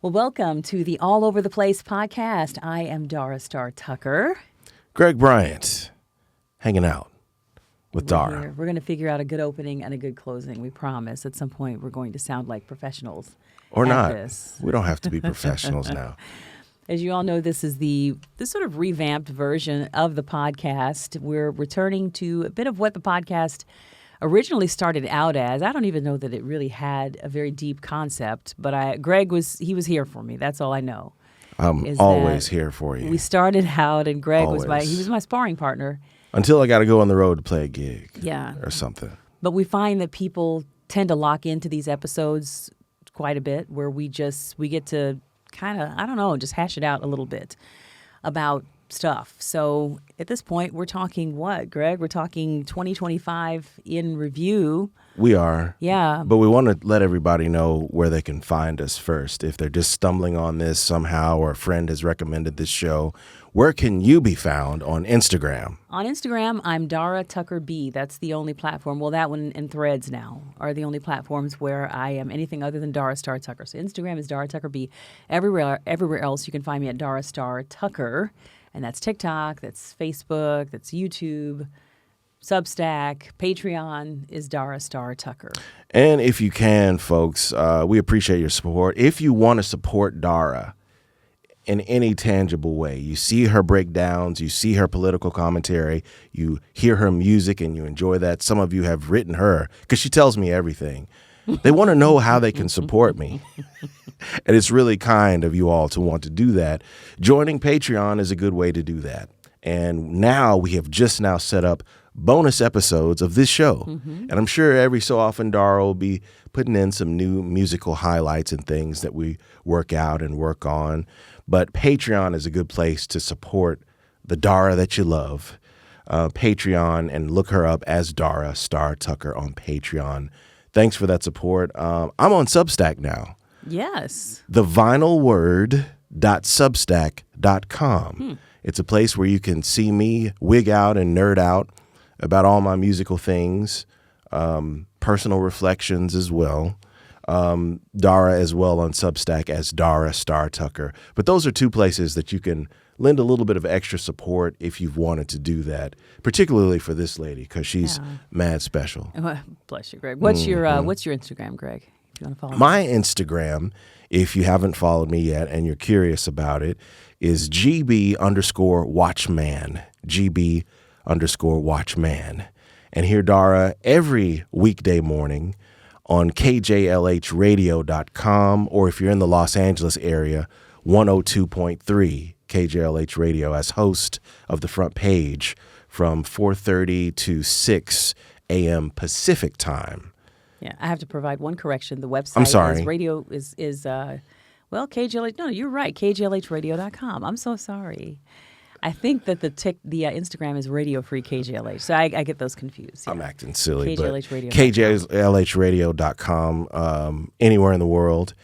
Well, welcome to the All Over the Place podcast. I am Dara Starr Tucker. Greg Bryant, hanging out with Dara. We're going to figure out a good opening and a good closing. We promise at some point we're going to sound like professionals. Or not. This. We don't have to be professionals now. As you all know, this is the sort of revamped version of the podcast. We're returning to a bit of what the podcast originally started out as. I don't even know that it really had a very deep concept, but Greg was here for me. That's all I know. I'm always here for you. We started out, and Greg always. was my sparring partner. Until I got to go on the road to play a gig. Yeah. Or something. But we find that people tend to lock into these episodes quite a bit, where we get to kind of, I don't know, just hash it out a little bit about stuff. So at this point, we're talking what, Greg? We're talking 2025 in review. We are. Yeah. But we want to let everybody know where they can find us first. If they're just stumbling on this somehow, or a friend has recommended this show, where can you be found on Instagram? On Instagram, I'm Dara Tucker B. That's the only platform. Well, that one and Threads now are the only platforms where I am anything other than Dara Starr Tucker. So Instagram is Dara Tucker B. Everywhere else, you can find me at Dara Starr Tucker. And that's TikTok, that's Facebook, that's YouTube, Substack, Patreon is Dara Starr Tucker. And if you can, folks, we appreciate your support. If you want to support Dara in any tangible way, you see her breakdowns, you see her political commentary, you hear her music, and you enjoy that. Some of you have written her because she tells me everything. They want to know how they can support me. And it's really kind of you all to want to do that. Joining Patreon is a good way to do that. And now we have just now set up bonus episodes of this show. Mm-hmm. And I'm sure every so often Dara will be putting in some new musical highlights and things that we work out and work on. But Patreon is a good place to support the Dara that you love. Patreon, and look her up as Dara Starr Tucker on Patreon. Thanks for that support. I'm on Substack now. Yes. thevinylword.substack.com. It's a place where you can see me wig out and nerd out about all my musical things, personal reflections as well. Dara as well on Substack as Dara Starr Tucker. But those are two places that you can lend a little bit of extra support if you've wanted to do that, particularly for this lady, because she's mad special. Bless you, Greg. What's your Instagram, Greg? If you want to follow my Instagram, if you haven't followed me yet and you're curious about it, is GB_Watchman. GB_Watchman. And hear Dara every weekday morning on KJLHradio.com, or if you're in the Los Angeles area, 102.3 KJLH Radio as host of The Front Page from 4:30 to 6 a.m. Pacific time. Yeah, I have to provide one correction. The website I'm sorry. is KJLH. No, you're right. KJLHradio.com. I'm so sorry. I think that the Instagram is Radio Free KJLH, so I get those confused. Yeah. I'm acting silly, KJLHradio.com. KJLHradio.com, anywhere in the world.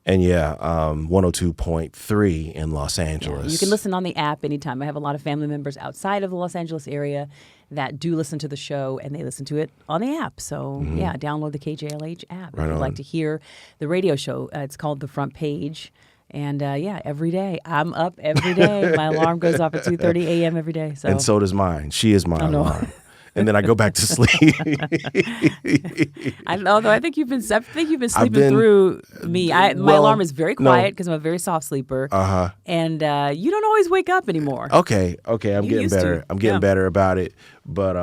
And 102.3 in Los Angeles. Yeah, you can listen on the app anytime. I have a lot of family members outside of the Los Angeles area that do listen to the show, and they listen to it on the app. So, download the KJLH app if you'd like to hear the radio show. It's called The Front Page. And, every day. I'm up every day. My alarm goes off at 2:30 a.m. every day. So. And so does mine. She is my alarm. And then I go back to sleep. Although I think you've been sleeping through me. My alarm is very quiet because I'm a very soft sleeper. And you don't always wake up anymore. Okay. I'm getting better. I'm getting better about it. But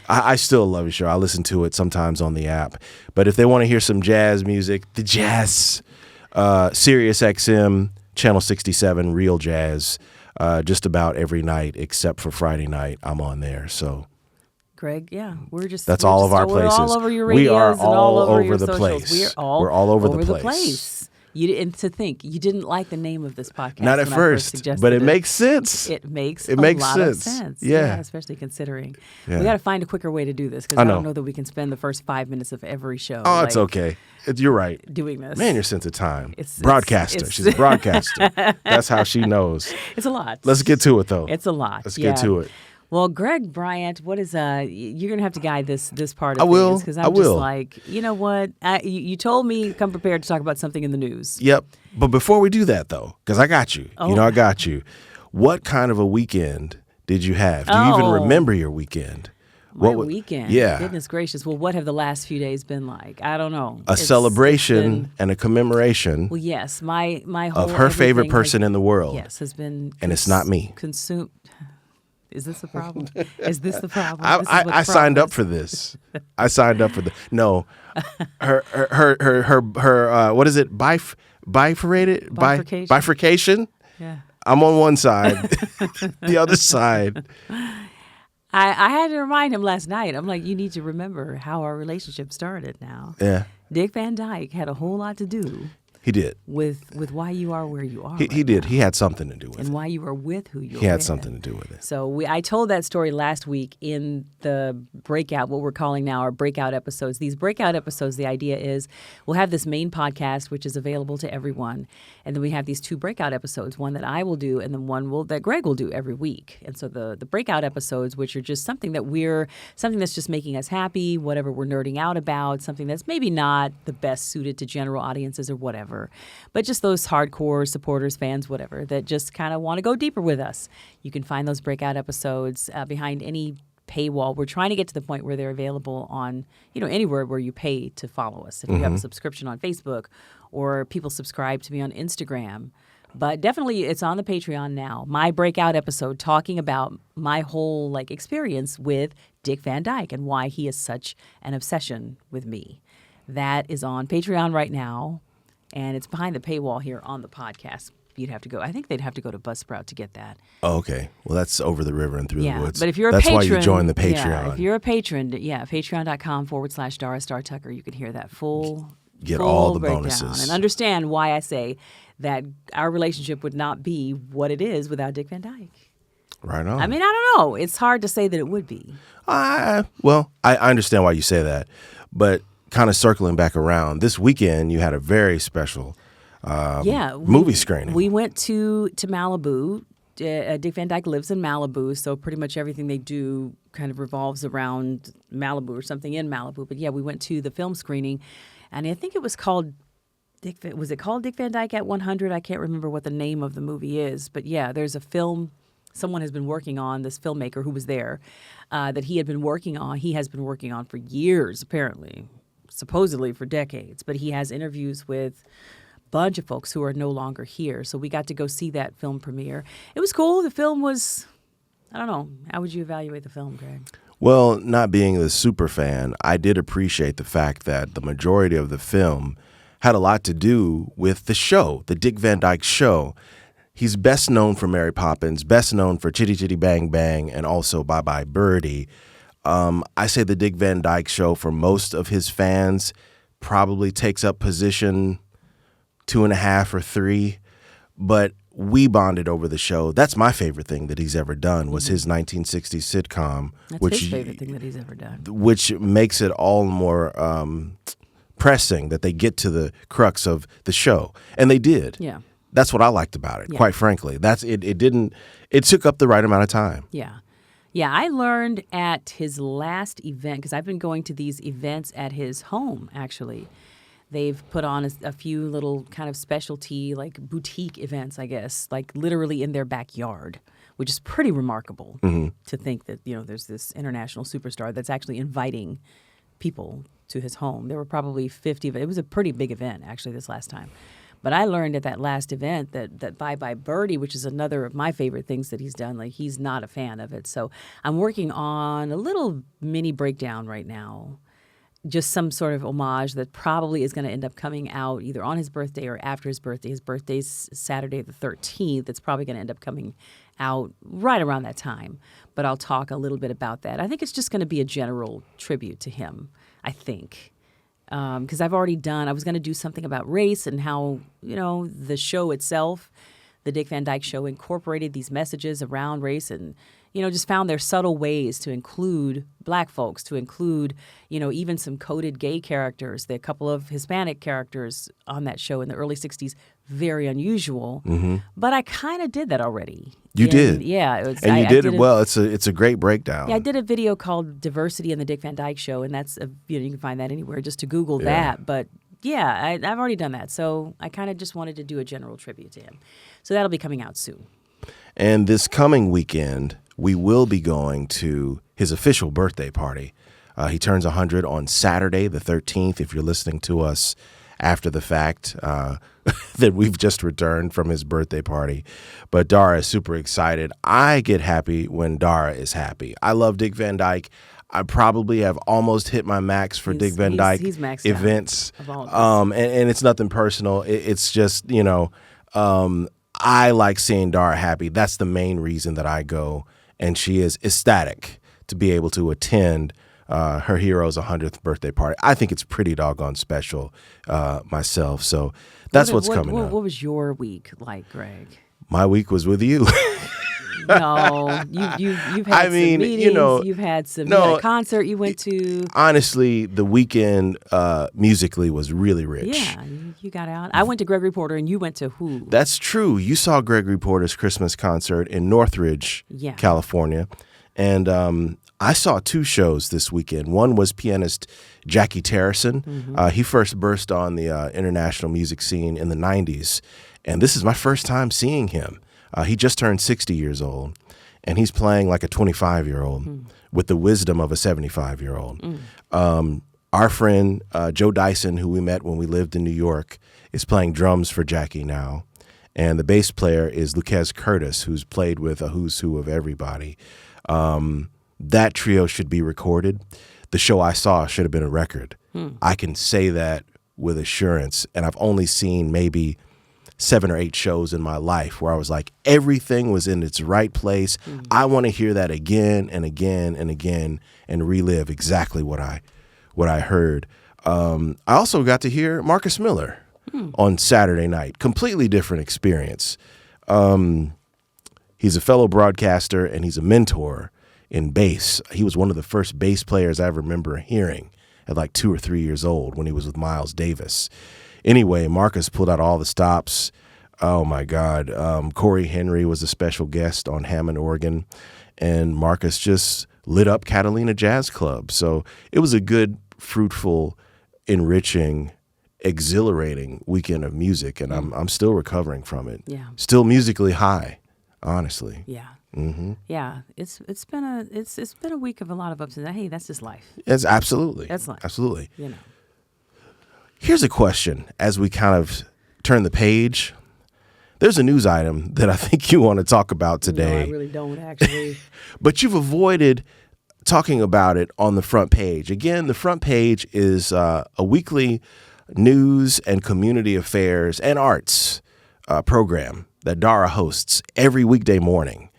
I still love your show. I listen to it sometimes on the app. But if they want to hear some jazz music, the jazz, Sirius XM, Channel 67, Real Jazz. Just about every night except for Friday night, I'm on there. So, Greg, that's all of our places. We're all over your radios, we are all and all over over the socials. place. We're all over the the place. And to think you didn't like the name of this podcast. Not at first, but it makes sense. It makes a lot of sense. Yeah, especially considering we got to find a quicker way to do this because I don't know that we can spend the first 5 minutes of every show. Oh, it's okay. You're right. Doing this, man, your sense of time. Broadcaster. She's a broadcaster. That's how she knows. It's a lot. Let's get to it, though. It's a lot. Let's get to it. Well, Greg Bryant, what is you're gonna have to guide this part of I will. things because I I'm just will. like, you know what? You told me come prepared to talk about something in the news. Yep. But before we do that, though, because I got you. Oh. You know, I got you. What kind of a weekend did you have? Do you even remember your weekend? My weekend? Yeah. Goodness gracious. Well, what have the last few days been like? I don't know. A celebration and a commemoration well, yes. My whole of her favorite everything person in the world. Yes, has been. And it's not me. Consumed. Is this the problem? Is this the problem? I signed up for this. I signed up for the no. Her what is it? Bifurcated? Bifurcation? Yeah. I'm on one side, the other side. I had to remind him last night. I'm like, you need to remember how our relationship started now. Yeah. Dick Van Dyke had a whole lot to do. He did. With why you are where you are. He did. Now. He had something to do with it. And why you are with who you are. He had something to do with it. So I told that story last week in the breakout, what we're calling now our breakout episodes. These breakout episodes, the idea is we'll have this main podcast, which is available to everyone. And then we have these two breakout episodes, one that I will do and then one that Greg will do every week. And so the breakout episodes, which are just something that's just making us happy, whatever we're nerding out about, something that's maybe not the best suited to general audiences or whatever. But just those hardcore supporters, fans, whatever, that just kind of want to go deeper with us. You can find those breakout episodes behind any paywall. We're trying to get to the point where they're available on, anywhere where you pay to follow us. If you have a subscription on Facebook or people subscribe to me on Instagram. But definitely it's on the Patreon now. My breakout episode talking about my whole experience with Dick Van Dyke and why he is such an obsession with me. That is on Patreon right now. And it's behind the paywall here on the podcast. You'd have to go. I think they'd have to go to Buzzsprout to get that. Oh, okay. Well, that's over the river and through the woods. But if you're that's patron, why you join the Patreon. Yeah, if you're a patron, patreon.com/Dara Starr Tucker, you can hear that full all the breakdown bonuses and understand why I say that our relationship would not be what it is without Dick Van Dyke. Right on. I mean, I don't know. It's hard to say that it would be. Well, I understand why you say that, but kind of circling back around, this weekend you had a very special movie screening. We went to Malibu. Dick Van Dyke lives in Malibu, so pretty much everything they do kind of revolves around Malibu or something in Malibu. But yeah, we went to the film screening, and I think it was called Dick Van Dyke at 100? I can't remember what the name of the movie is, but yeah, there's a film someone has been working on, this filmmaker who was there, that he has been working on for years, apparently. Supposedly for decades, but he has interviews with a bunch of folks who are no longer here. So we got to go see that film premiere. It was cool. The film was, I don't know. How would you evaluate the film, Greg? Well, not being the super fan, I did appreciate the fact that the majority of the film had a lot to do with the show, the Dick Van Dyke Show. He's best known for Mary Poppins, best known for Chitty Chitty Bang Bang, and also Bye Bye Birdie. I say the Dick Van Dyke Show for most of his fans probably takes up position 2.5 or 3, but we bonded over the show. That's my favorite thing that he's ever done was his 1960s sitcom. That's his favorite thing that he's ever done. Which makes it all more pressing that they get to the crux of the show. And they did. Yeah. That's what I liked about it, quite frankly. It took up the right amount of time. Yeah. Yeah, I learned at his last event, because I've been going to these events at his home, actually. They've put on a few little kind of specialty, boutique events, I guess, literally in their backyard, which is pretty remarkable to think that, there's this international superstar that's actually inviting people to his home. There were probably 50 of it. It was a pretty big event, actually, this last time. But I learned at that last event that Bye Bye Birdie, which is another of my favorite things that he's done, he's not a fan of it. So I'm working on a little mini breakdown right now, just some sort of homage that probably is going to end up coming out either on his birthday or after his birthday. His birthday's Saturday the 13th. It's probably going to end up coming out right around that time. But I'll talk a little bit about that. I think it's just going to be a general tribute to him, I think. Because I was going to do something about race and how, the show itself, the Dick Van Dyke Show, incorporated these messages around race and, just found their subtle ways to include black folks, to include, even some coded gay characters. There are a couple of Hispanic characters on that show in the early 60s, very unusual. But I kind of did that already. You did? Yeah. And you did it well. It's a great breakdown. Yeah, I did a video called Diversity in the Dick Van Dyke Show, and that's, you can find that anywhere just to Google that. But yeah, I've already done that. So I kind of just wanted to do a general tribute to him. So that'll be coming out soon. And this coming weekend, we will be going to his official birthday party. He turns 100 on Saturday, the 13th. If you're listening to us after the fact, that we've just returned from his birthday party. But Dara is super excited. I get happy when Dara is happy. I love Dick Van Dyke. I probably have almost hit my max for Dick Van Dyke events. And it's nothing personal. It's just, I like seeing Dara happy. That's the main reason that I go. And she is ecstatic to be able to attend her hero's 100th birthday party. I think it's pretty doggone special myself. So that's what's coming up. What was your week like, Greg? My week was with you. No, you've had some meetings, you've had some you had a concert you went to. Honestly, the weekend musically was really rich. Yeah, you got out. I went to Gregory Porter, and you went to who? That's true. You saw Gregory Porter's Christmas concert in Northridge, California. And I saw two shows this weekend. One was pianist Jackie Terrison. He first burst on the international music scene in the 90s. And this is my first time seeing him. He just turned 60 years old, and he's playing like a 25-year-old with the wisdom of a 75-year-old. Our friend Joe Dyson, who we met when we lived in New York, is playing drums for Jackie now. And the bass player is Lucas Curtis, who's played with a who's who of everybody. That trio should be recorded. The show I saw should have been a record. I can say that with assurance, and I've only seen maybe 7 or 8 shows in my life where I was like, everything was in its right place. I want to hear that again and again and again and relive exactly what I heard. I also got to hear Marcus Miller on Saturday night. Completely different experience. He's a fellow broadcaster and he's a mentor in bass. He was one of the first bass players I remember hearing at like 2 or 3 years old when he was with Miles Davis. Anyway, Marcus pulled out all the stops. Oh, my God. Corey Henry was a special guest on Hammond organ, and Marcus just lit up Catalina Jazz Club. So it was a good, fruitful, enriching, exhilarating weekend of music, and I'm still recovering from it. Yeah. Still musically high, honestly. Yeah. Yeah, it's been a week of a lot of ups and downs. Hey, that's just life. It's absolutely. That's life. Absolutely. Here's a question as we kind of turn the page. There's a news item that I think you want to talk about today. No, I really don't, actually. But you've avoided talking about it on the front page. Again, the front page is a weekly news and community affairs and arts program that Dara hosts every weekday morning.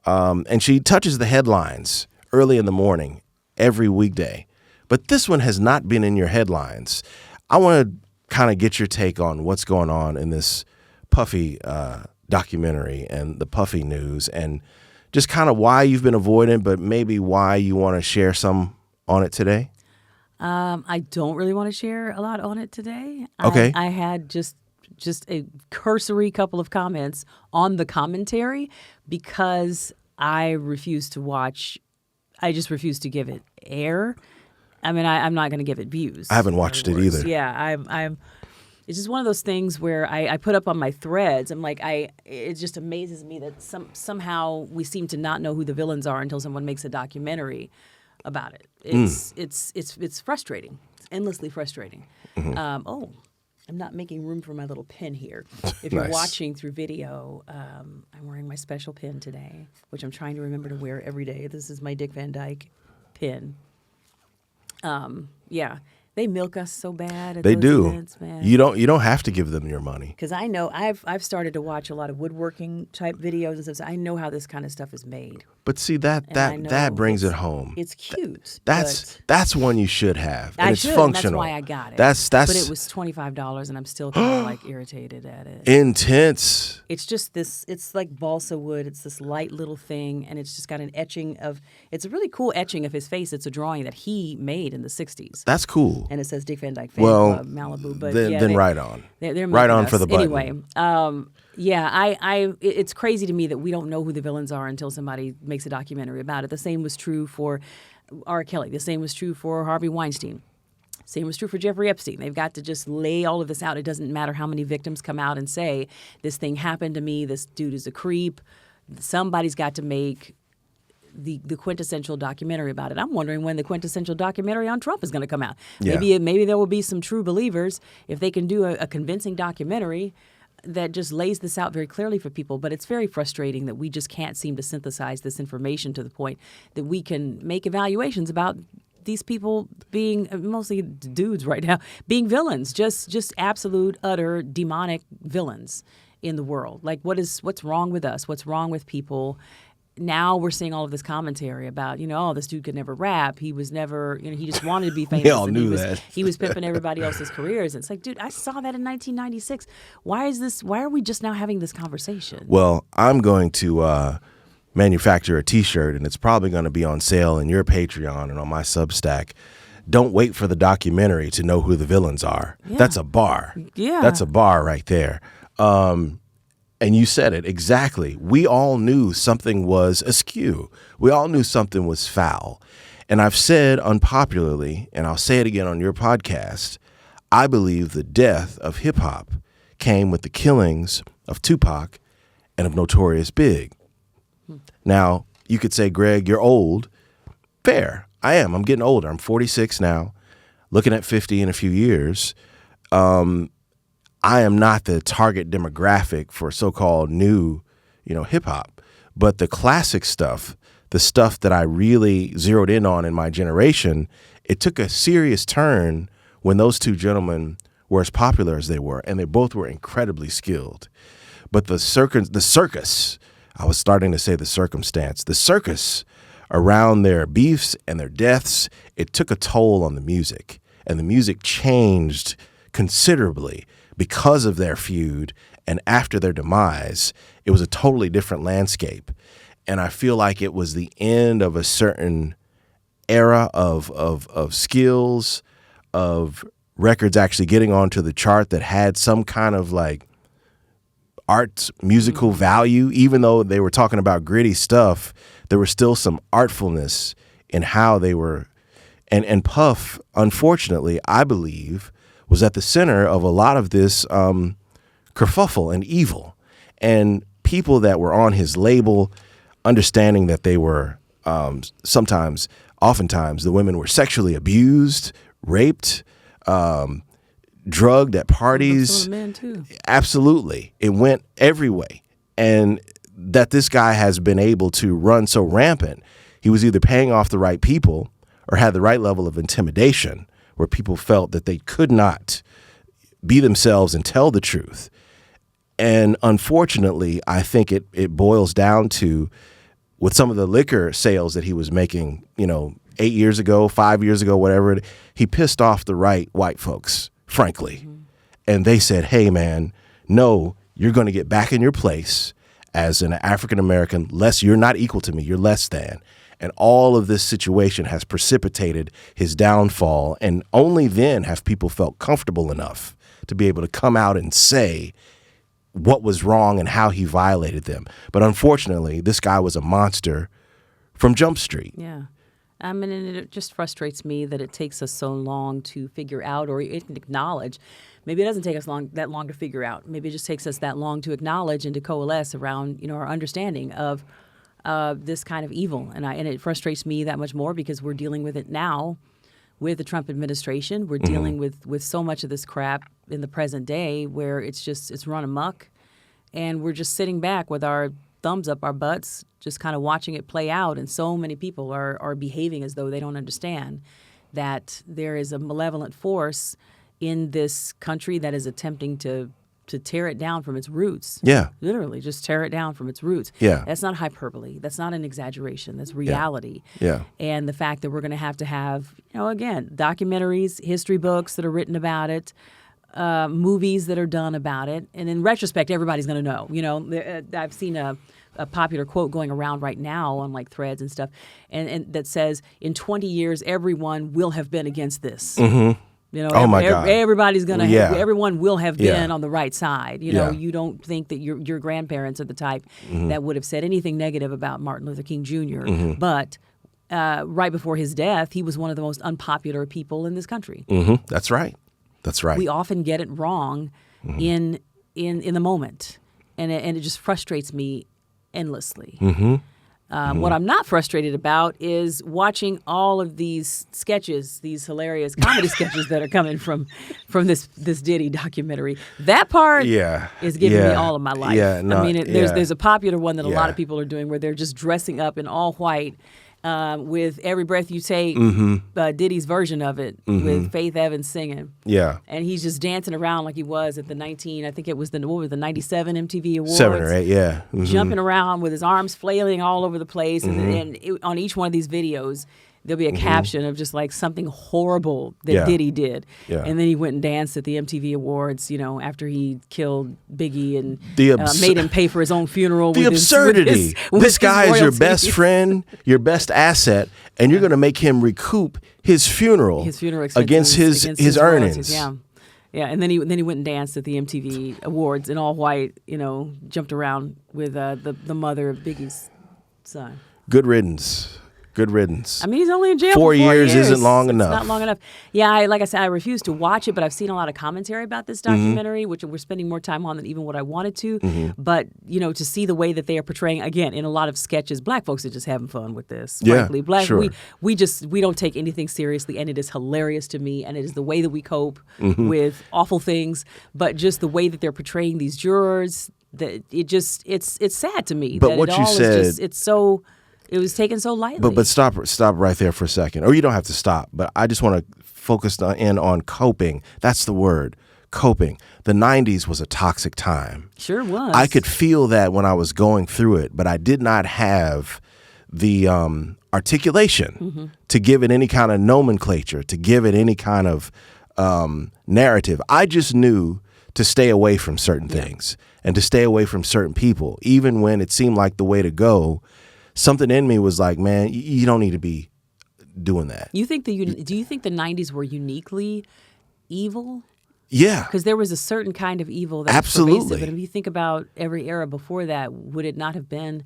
And she touches the headlines early in the morning every weekday. But this one has not been in your headlines. I want to kind of get your take on what's going on in this Puffy documentary and the Puffy news, and just kind of why you've been avoiding, but maybe why you want to share some on it today. I don't really want to share a lot on it today. Okay. I had just a cursory couple of comments on the commentary because I refuse to watch. I just refuse to give it air. I mean, I'm not going to give it views. I haven't watched it either. Yeah, I'm. It's just one of those things where I put up on my threads. I'm like, it just amazes me that somehow we seem to not know who the villains are until someone makes a documentary about it. It's frustrating. It's endlessly frustrating. I'm not making room for my little pin here. If you're watching through video, I'm wearing my special pin today, which I'm trying to remember to wear every day. This is my Dick Van Dyke pin. They milk us so bad at They those do. events, man. You don't have to give them your money. Because I know I've started to watch a lot of woodworking type videos and stuff. So I know how this kind of stuff is made. But see And I know that brings it home. It's cute. That's one you should have. And I it's should. functional. And that's why I got it. That's But it was $25, and I'm still kind of like irritated at it. intense. It's just this. It's like balsa wood. It's this light little thing, and it's just got an etching of. It's a really cool etching of his face. It's a drawing that he made in the '60s. That's cool. And it says Dick Van Dyke Fan Well, Club, Malibu. But then right on. They're Right milking on for us. the button. Anyway, yeah, it's crazy to me that we don't know who the villains are until somebody makes a documentary about it. The same was true for R. Kelly. The same was true for Harvey Weinstein. Same was true for Jeffrey Epstein. They've got to just lay all of this out. It doesn't matter how many victims come out and say, this thing happened to me, this dude is a creep. Somebody's got to make the quintessential documentary about it. I'm wondering when the quintessential documentary on Trump is going to come out. Yeah. Maybe there will be some true believers if they can do a convincing documentary that just lays this out very clearly for people. But it's very frustrating that we just can't seem to synthesize this information to the point that we can make evaluations about these people being mostly dudes right now, being villains, just absolute, utter, demonic villains in the world. Like, what's wrong with us? What's wrong with people? Now we're seeing all of this commentary about, oh, this dude could never rap. He was never, he just wanted to be famous. We all and knew that. He was pimping everybody else's careers. It's like, dude, I saw that in 1996. Why are we just now having this conversation? Well, I'm going to manufacture a T-shirt, and it's probably going to be on sale in your Patreon and on my Substack. Don't wait for the documentary to know who the villains are. Yeah. That's a bar. Yeah. That's a bar right there. And you said it exactly. We all knew something was askew. We all knew something was foul. And I've said unpopularly, and I'll say it again on your podcast, I believe the death of hip hop came with the killings of Tupac and of Notorious Big. Now, you could say, Greg, you're old. Fair. I am. I'm getting older. I'm 46 now, looking at 50 in a few years. I am not the target demographic for so-called new, hip hop, but the classic stuff, the stuff that I really zeroed in on in my generation, it took a serious turn when those two gentlemen were as popular as they were, and they both were incredibly skilled. But the circus, I was starting to say the circumstance, the circus around their beefs and their deaths, it took a toll on the music, and the music changed considerably. Because of their feud and after their demise, it was a totally different landscape. And I feel like it was the end of a certain era of skills, of records actually getting onto the chart that had some kind of like art, musical value. Even though they were talking about gritty stuff, there was still some artfulness in how they were. And Puff, unfortunately, I believe, was at the center of a lot of this kerfuffle and evil. And people that were on his label, understanding that they were oftentimes, the women were sexually abused, raped, drugged at parties. Some of the men too. Absolutely. It went every way. And that this guy has been able to run so rampant, he was either paying off the right people or had the right level of intimidation, where people felt that they could not be themselves and tell the truth. And unfortunately, I think it boils down to, with some of the liquor sales that he was making, 8 years ago, 5 years ago, whatever, he pissed off the right white folks, frankly. Mm-hmm. And they said, hey, man, no, you're going to get back in your place as an African-American. You're not equal to me. You're less than. And all of this situation has precipitated his downfall. And only then have people felt comfortable enough to be able to come out and say what was wrong and how he violated them. But unfortunately, this guy was a monster from Jump Street. Yeah. I mean, and it just frustrates me that it takes us so long to figure out or even acknowledge. Maybe it doesn't take us that long to figure out. Maybe it just takes us that long to acknowledge and to coalesce around, our understanding of this kind of evil. And it frustrates me that much more because we're dealing with it now with the Trump administration. We're dealing with so much of this crap in the present day where it's run amok, and we're just sitting back with our thumbs up our butts, just kind of watching it play out. And so many people are behaving as though they don't understand. that there is a malevolent force in this country that is attempting to tear it down from its roots. Yeah. Literally, just tear it down from its roots. Yeah. That's not hyperbole. That's not an exaggeration. That's reality. Yeah. And the fact that we're going to have, again, documentaries, history books that are written about it, movies that are done about it. And in retrospect, everybody's going to know. I've seen a popular quote going around right now on like threads and stuff, and that says, in 20 years, everyone will have been against this. Mm-hmm. Oh my God! Everybody's gonna. Everyone will have been on the right side. You don't think that your grandparents are the type that would have said anything negative about Martin Luther King Jr. But right before his death, he was one of the most unpopular people in this country. That's right. That's right. We often get it wrong in the moment, and it just frustrates me endlessly. What I'm not frustrated about is watching all of these sketches, these hilarious comedy sketches that are coming from this Diddy documentary. That part is giving me all of my life. There's a popular one that a lot of people are doing where they're just dressing up in all white with Every Breath You Take, Diddy's version of it with Faith Evans singing. Yeah. And he's just dancing around like he was at the 97 MTV Awards. 7 or 8, Jumping around with his arms flailing all over the place. And on each one of these videos, there'll be a caption of just like something horrible that Diddy did. Yeah. And then he went and danced at the MTV Awards, after he killed Biggie and made him pay for his own funeral. The absurdity. This guy is your best friend, your best asset, and you're going to make him recoup his funeral against his earnings. Yeah. Yeah, and then he went and danced at the MTV Awards in all white, jumped around with the mother of Biggie's son. Good riddance. Good riddance. I mean, he's only in jail for 4 years. Isn't long enough. It's not long enough. Yeah, like I said, I refuse to watch it, but I've seen a lot of commentary about this documentary, which we're spending more time on than even what I wanted to. But, to see the way that they are portraying, again, in a lot of sketches, black folks are just having fun with this, frankly. We don't take anything seriously, and it is hilarious to me, and it is the way that we cope with awful things, but just the way that they're portraying these jurors, that it's sad to me. But that what it you all said... is just, it was taken so lightly. But stop right there for a second. Or you don't have to stop. But I just want to focus in on coping. That's the word, coping. The 90s was a toxic time. Sure was. I could feel that when I was going through it, but I did not have the articulation to give it any kind of nomenclature, to give it any kind of narrative. I just knew to stay away from certain things and to stay away from certain people, even when it seemed like the way to go. Something in me was like, man, you don't need to be doing that. Do you think the 90s were uniquely evil? Yeah. Because there was a certain kind of evil that was pervasive. But if you think about every era before that, would it not have been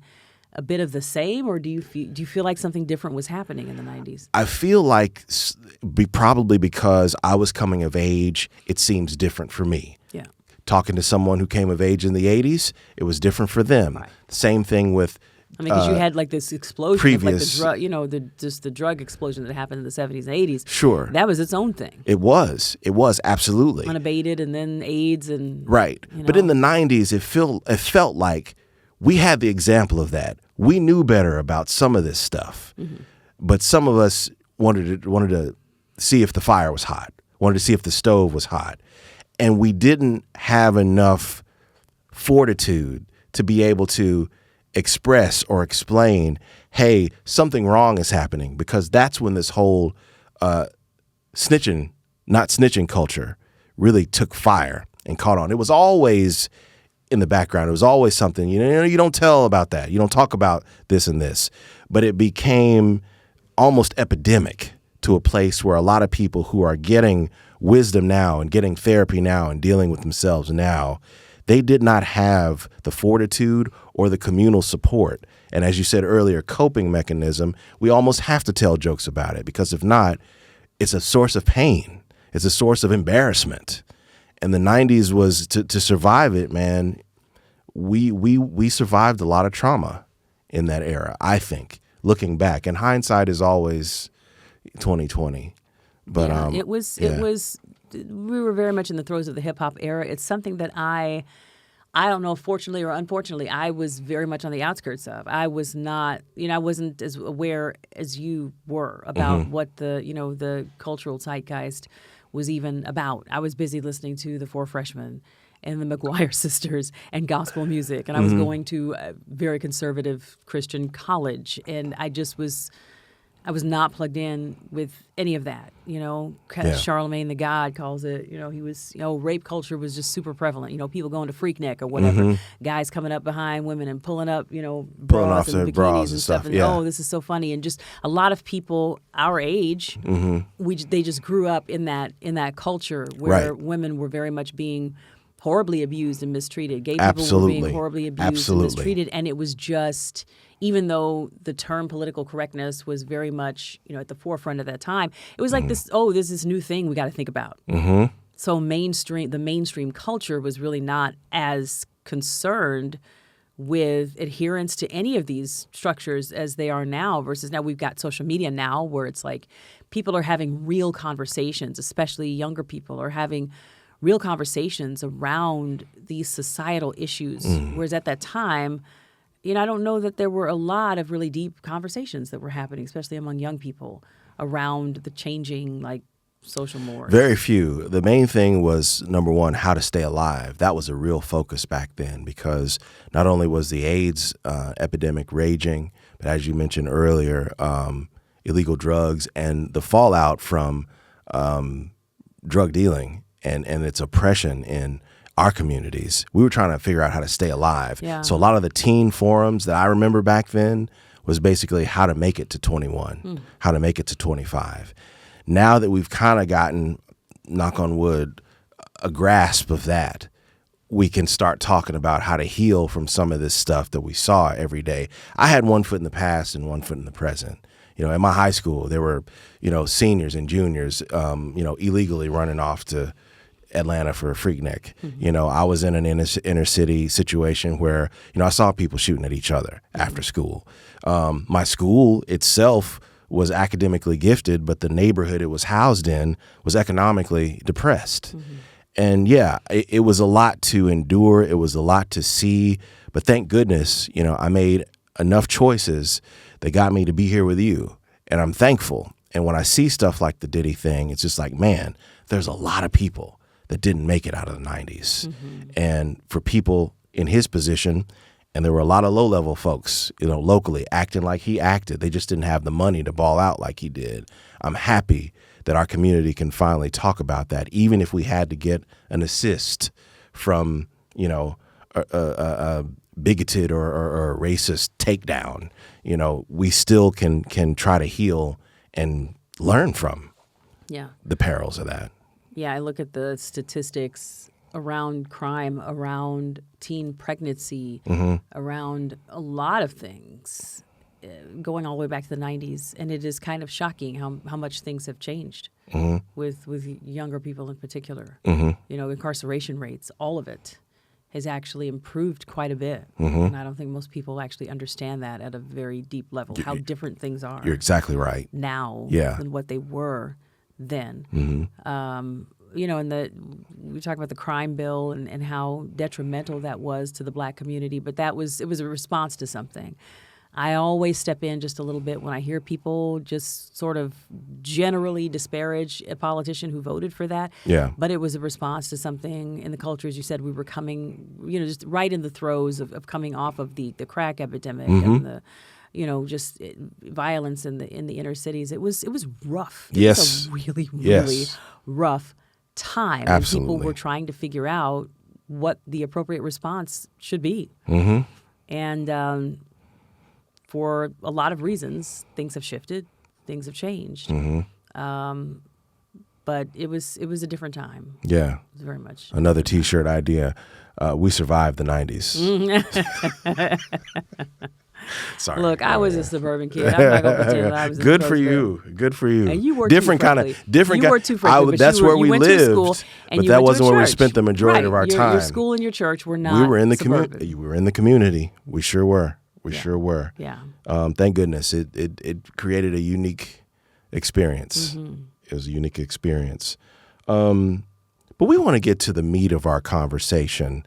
a bit of the same, or do you feel like something different was happening in the 90s? I feel like probably because I was coming of age, it seems different for me. Yeah. Talking to someone who came of age in the 80s, it was different for them. Right. Same thing with... I mean, because you had like this explosion of like the drug, the drug explosion that happened in the 70s and 80s. Sure. That was its own thing. It was absolutely. Unabated, and then AIDS and... Right. But in the 90s, it felt like we had the example of that. We knew better about some of this stuff. But some of us wanted to see if the fire was hot, wanted to see if the stove was hot. And we didn't have enough fortitude to be able to express or explain, hey, something wrong is happening, because that's when this whole snitching, not snitching culture really took fire and caught on. It was always in the background. It was always something, you don't tell about that. You don't talk about this and this. But it became almost epidemic to a place where a lot of people who are getting wisdom now and getting therapy now and dealing with themselves now, they did not have the fortitude or the communal support. And as you said earlier, coping mechanism, we almost have to tell jokes about it, because if not, it's a source of pain. It's a source of embarrassment. And the 90s was to survive it, man. We survived a lot of trauma in that era, I think, looking back. And hindsight is always 2020. But it was we were very much in the throes of the hip hop era. It's something that I I don't know, fortunately or unfortunately, I was very much on the outskirts of. I was not, I wasn't as aware as you were about what the cultural zeitgeist was even about. I was busy listening to the Four Freshmen and the McGuire Sisters and gospel music, and I was going to a very conservative Christian college, and I was not plugged in with any of that, kind of Charlemagne the God calls it, he was, rape culture was just super prevalent, people going to Freaknik or whatever, guys coming up behind women and pulling up, pulling off their bikinis bras and stuff. and oh, this is so funny. And just a lot of people our age, they just grew up in that culture where women were very much being horribly abused and mistreated. Gay people were being horribly abused and mistreated. And it was just, even though the term political correctness was very much, at the forefront at that time, it was like there's this new thing we got to think about. So the mainstream culture was really not as concerned with adherence to any of these structures as they are now, versus now we've got social media now where it's like people are having real conversations, especially younger people are having real conversations around these societal issues. Whereas at that time, I don't know that there were a lot of really deep conversations that were happening, especially among young people, around the changing, social mores. Very few. The main thing was, number one, how to stay alive. That was a real focus back then, because not only was the AIDS epidemic raging, but as you mentioned earlier, illegal drugs and the fallout from drug dealing and its oppression in our communities. We were trying to figure out how to stay alive. Yeah. So a lot of the teen forums that I remember back then was basically how to make it to 21, how to make it to 25. Now that we've kind of gotten, knock on wood, a grasp of that, we can start talking about how to heal from some of this stuff that we saw every day. I had one foot in the past and one foot in the present. In my high school, there were, seniors and juniors, illegally running off to Atlanta for a Freaknik. I was in an inner city situation where, I saw people shooting at each other after school. My school itself was academically gifted, but the neighborhood it was housed in was economically depressed. And it was a lot to endure. It was a lot to see. But thank goodness, I made enough choices that got me to be here with you. And I'm thankful. And when I see stuff like the Diddy thing, it's just like, man, there's a lot of people that didn't make it out of the 90s. And for people in his position, and there were a lot of low-level folks, locally acting like he acted. They just didn't have the money to ball out like he did. I'm happy that our community can finally talk about that, even if we had to get an assist from, a bigoted or a racist takedown. We still can try to heal and learn from the perils of that. Yeah, I look at the statistics around crime, around teen pregnancy, around a lot of things, going all the way back to the 90s. And it is kind of shocking how much things have changed with younger people in particular. Incarceration rates, all of it has actually improved quite a bit. And I don't think most people actually understand that at a very deep level, how different things are. You're exactly right. Now than what they were then. And we talk about the crime bill and how detrimental that was to the black community, but it was a response to something. I always step in just a little bit when I hear people just sort of generally disparage a politician who voted for that. Yeah. But it was a response to something in the culture, as you said, we were coming, just right in the throes of coming off of the crack epidemic and the just violence in the inner cities. It was rough. It was a really, really rough time. Absolutely. And people were trying to figure out what the appropriate response should be. And for a lot of reasons, things have shifted, things have changed. But it was a different time. Yeah. It was very much. Another T-shirt idea. We survived the 90s. Sorry. Look, I was a suburban kid. I'm not going to pretend that I was a Good for you. Good for you. And you were different too kind friendly. of different. You were too friendly. That's where we went to lived. school and but you that went wasn't to a where we church. spent the majority of our time. Your school and your church were not. We were in the community. We were in the community. We sure were. We sure were. Yeah. Thank goodness it created a unique experience. It was a unique experience. But we want to get to the meat of our conversation.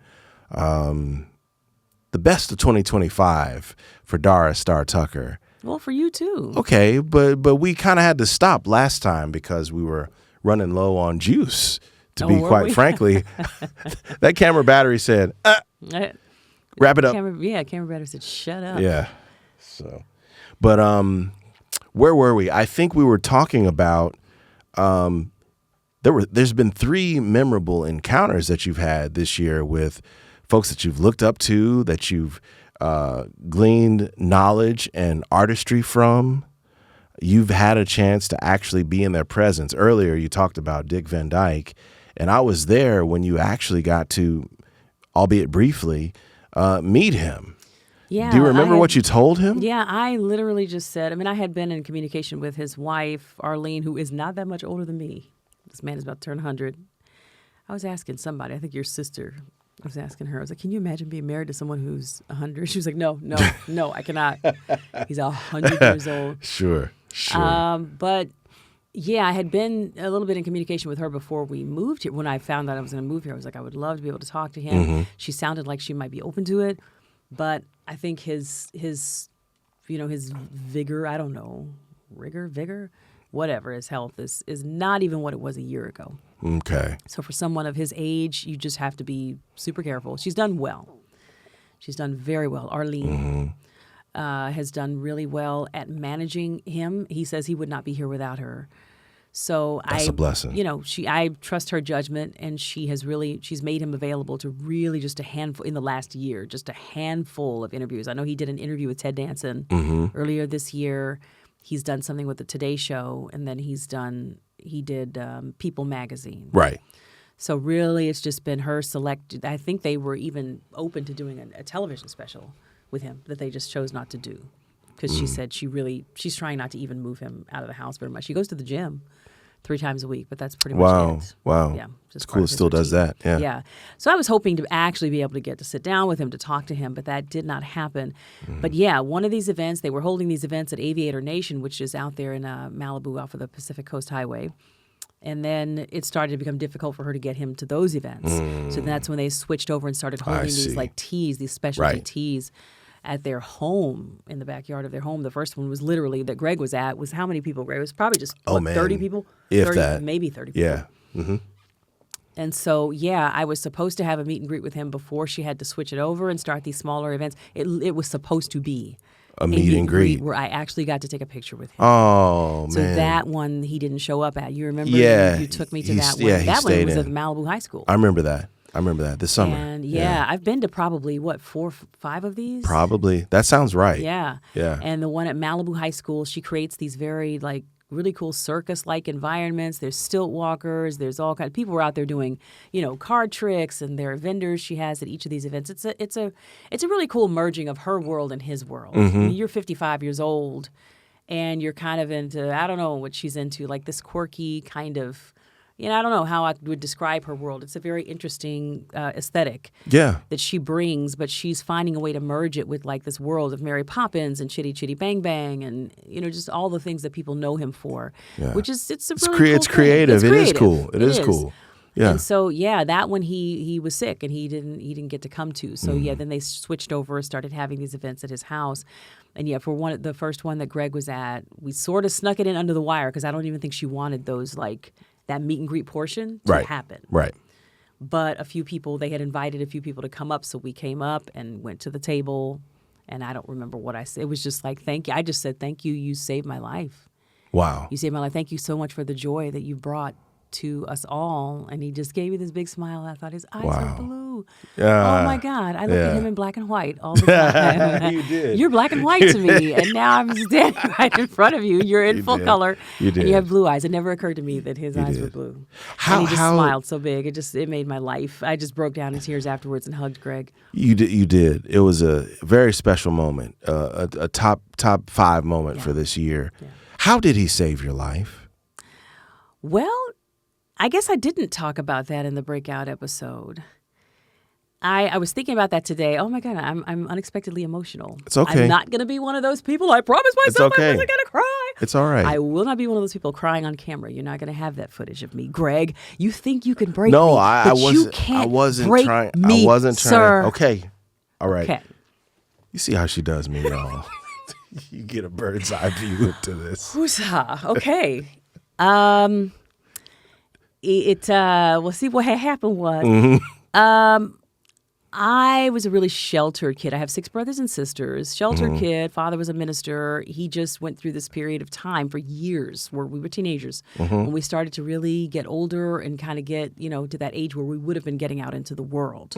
the best of 2025 for Dara Starr Tucker. Well, for you too. Okay, but we kind of had to stop last time because we were running low on juice. To be quite frankly, that camera battery said, "Wrap it up." Camera battery said, "Shut up." Yeah. So, but where were we? I think we were talking about there's been 3 memorable encounters that you've had this year with folks that you've looked up to, that you've gleaned knowledge and artistry from. You've had a chance to actually be in their presence. Earlier, you talked about Dick Van Dyke, and I was there when you actually got to, albeit briefly, meet him. Yeah. Do you remember what you told him? Yeah, I literally just said, I had been in communication with his wife, Arlene, who is not that much older than me. This man is about to turn 100. I was asking somebody, I think your sister, I was asking her, I was like, can you imagine being married to someone who's 100? She was like, no, I cannot. He's 100 years old. Sure. But yeah, I had been a little bit in communication with her before we moved here. When I found out I was going to move here, I was like, I would love to be able to talk to him. Mm-hmm. She sounded like she might be open to it, but I think his vigor, I don't know, vigor, whatever, his health is not even what it was a year ago. Okay. So for someone of his age, you just have to be super careful. She's done well. She's done very well. Arlene has done really well at managing him. He says he would not be here without her. So that's a blessing. I trust her judgment, and she's made him available to really just a handful in the last year, just a handful of interviews. I know he did an interview with Ted Danson earlier this year. He's done something with the Today Show, and then he did People Magazine. Right. So really, it's just been her select. I think they were even open to doing a television special with him that they just chose not to do because she said she's trying not to even move him out of the house very much. She goes to the gym 3 times a week, but that's pretty much it. Wow. Yeah. It's cool. It still does that. Yeah. Yeah. So I was hoping to actually be able to get to sit down with him to talk to him, but that did not happen. But yeah, one of these events, they were holding these events at Aviator Nation, which is out there in Malibu off of the Pacific Coast Highway. And then it started to become difficult for her to get him to those events. So that's when they switched over and started holding these like teas, these specialty teas at their home, in the backyard of their home. The first one was literally that Greg was at was how many people, Greg? It was probably just 30 people? If 30, that. Maybe 30 people. Yeah. Mm-hmm. And so, yeah, I was supposed to have a meet and greet with him before she had to switch it over and start these smaller events. It was supposed to be a meet and greet where I actually got to take a picture with him. Oh, so man. So that one he didn't show up at. You remember? Yeah. You took me to that one. Yeah, that one was at Malibu High School. I remember that this summer. And I've been to probably 4 or 5 of these. Probably. That sounds right. Yeah. Yeah. And the one at Malibu High School, she creates these very really cool circus-like environments. There's stilt walkers. There's all kinds of people who are out there doing, card tricks, and there are vendors she has at each of these events. It's a really cool merging of her world and his world. Mm-hmm. I mean, you're 55 years old, and you're kind of into, I don't know what she's into, like this quirky kind of, I don't know how I would describe her world. It's a very interesting aesthetic that she brings, but she's finding a way to merge it with like this world of Mary Poppins and Chitty Chitty Bang Bang and, just all the things that people know him for, which is, it's a really cool it's creative. Thing. It's creative. It is cool. It is cool. Yeah. And so, that one he was sick and he didn't get to come to. So, then they switched over, started having these events at his house. And for the first one that Greg was at, we sort of snuck it in under the wire because I don't even think she wanted those that meet and greet portion to happen. Right. But they had invited a few people to come up, so we came up and went to the table, and I don't remember what I said. It was just like, thank you. I just said, thank you. You saved my life. Wow. You saved my life. Thank you so much for the joy that you brought to us all. And he just gave me this big smile. I thought his eyes were blue. Oh my God. I look at him in black and white all the time. You did. You're black and white to me. And now I'm standing right in front of you. You're in full color. You did. And you have blue eyes. It never occurred to me that his eyes were blue. And he just smiled so big. It made my life. I just broke down in tears afterwards and hugged Greg. You did. It was a very special moment, a top 5 moment for this year. Yeah. How did he save your life? Well, I guess I didn't talk about that in the breakout episode. I was thinking about that today. Oh my God, I'm unexpectedly emotional. It's okay. I'm not going to be one of those people. I promise myself I wasn't going to cry. It's all right. I will not be one of those people crying on camera. You're not going to have that footage of me, Greg. You think you can break me, but you can't I wasn't break trying. me, I wasn't trying. sir. Okay. All right. Okay. You see how she does me, y'all. You get a bird's eye view into this. Woosah. Okay. We'll see what had happened was. I was a really sheltered kid. I have 6 brothers and sisters. Sheltered kid. Father was a minister. He just went through this period of time for years where we were teenagers when we started to really get older and kind of get, to that age where we would have been getting out into the world.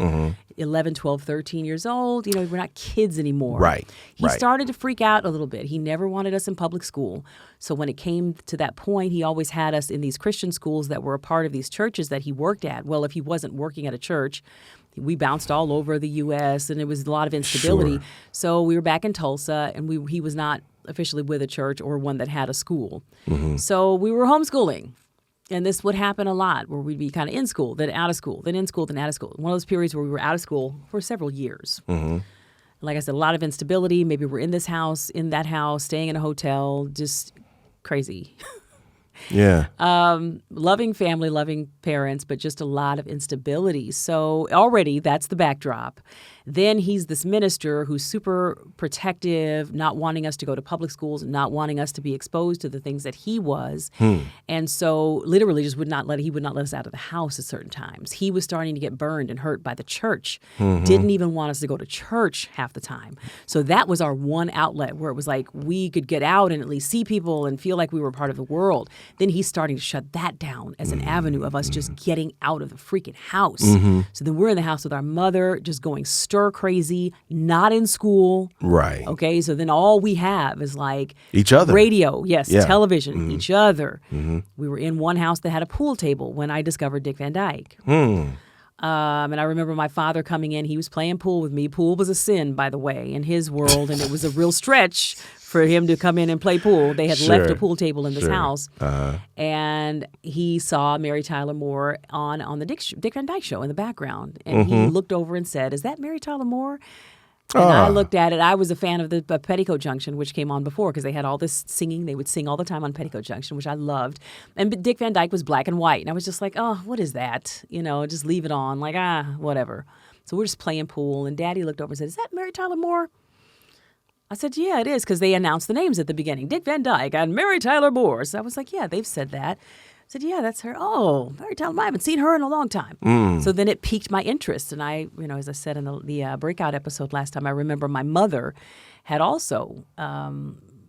11, 12, 13 years old. We're not kids anymore. Right. He started to freak out a little bit. He never wanted us in public school. So when it came to that point, he always had us in these Christian schools that were a part of these churches that he worked at. Well, if he wasn't working at a church, we bounced all over the U.S., and it was a lot of instability. Sure. So we were back in Tulsa, and he was not officially with a church or one that had a school. So we were homeschooling. And this would happen a lot, where we'd be kind of in school, then out of school, then in school, then out of school. One of those periods where we were out of school for several years. Like I said, a lot of instability. Maybe we're in this house, in that house, staying in a hotel, just crazy. Yeah. Loving family, loving parents, but just a lot of instability. So already that's the backdrop. Then he's this minister who's super protective, not wanting us to go to public schools, not wanting us to be exposed to the things that he was. And so literally just would not let us out of the house at certain times. He was starting to get burned and hurt by the church. Didn't even want us to go to church half the time. So that was our one outlet where it was like we could get out and at least see people and feel like we were part of the world. Then he's starting to shut that down as an avenue of us just getting out of the freaking house. So then we're in the house with our mother, just going stir crazy, not in school. Right. Okay, so then all we have is like each other. Radio, yes, television, each other. We were in one house that had a pool table when I discovered Dick Van Dyke. And I remember my father coming in. He was playing pool with me. Pool was a sin, by the way, in his world, and it was a real stretch for him to come in and play pool. They had left a pool table in this house, and he saw Mary Tyler Moore on the Dick Van Dyke Show in the background, and he looked over and said, "Is that Mary Tyler Moore?" And I looked at it. I was a fan of the Petticoat Junction, which came on before, because they had all this singing. They would sing all the time on Petticoat Junction, which I loved. And Dick Van Dyke was black and white. And I was just like, oh, what is that? Just leave it on. Like, whatever. So we're just playing pool. And Daddy looked over and said, "Is that Mary Tyler Moore?" I said, "Yeah, it is," because they announced the names at the beginning. Dick Van Dyke and Mary Tyler Moore. So I was like, yeah, they've said that. I said, "Yeah, that's her." "Oh, Mary Tyler Moore. I haven't seen her in a long time." So then it piqued my interest. And I, as I said in the breakout episode last time, I remember my mother had also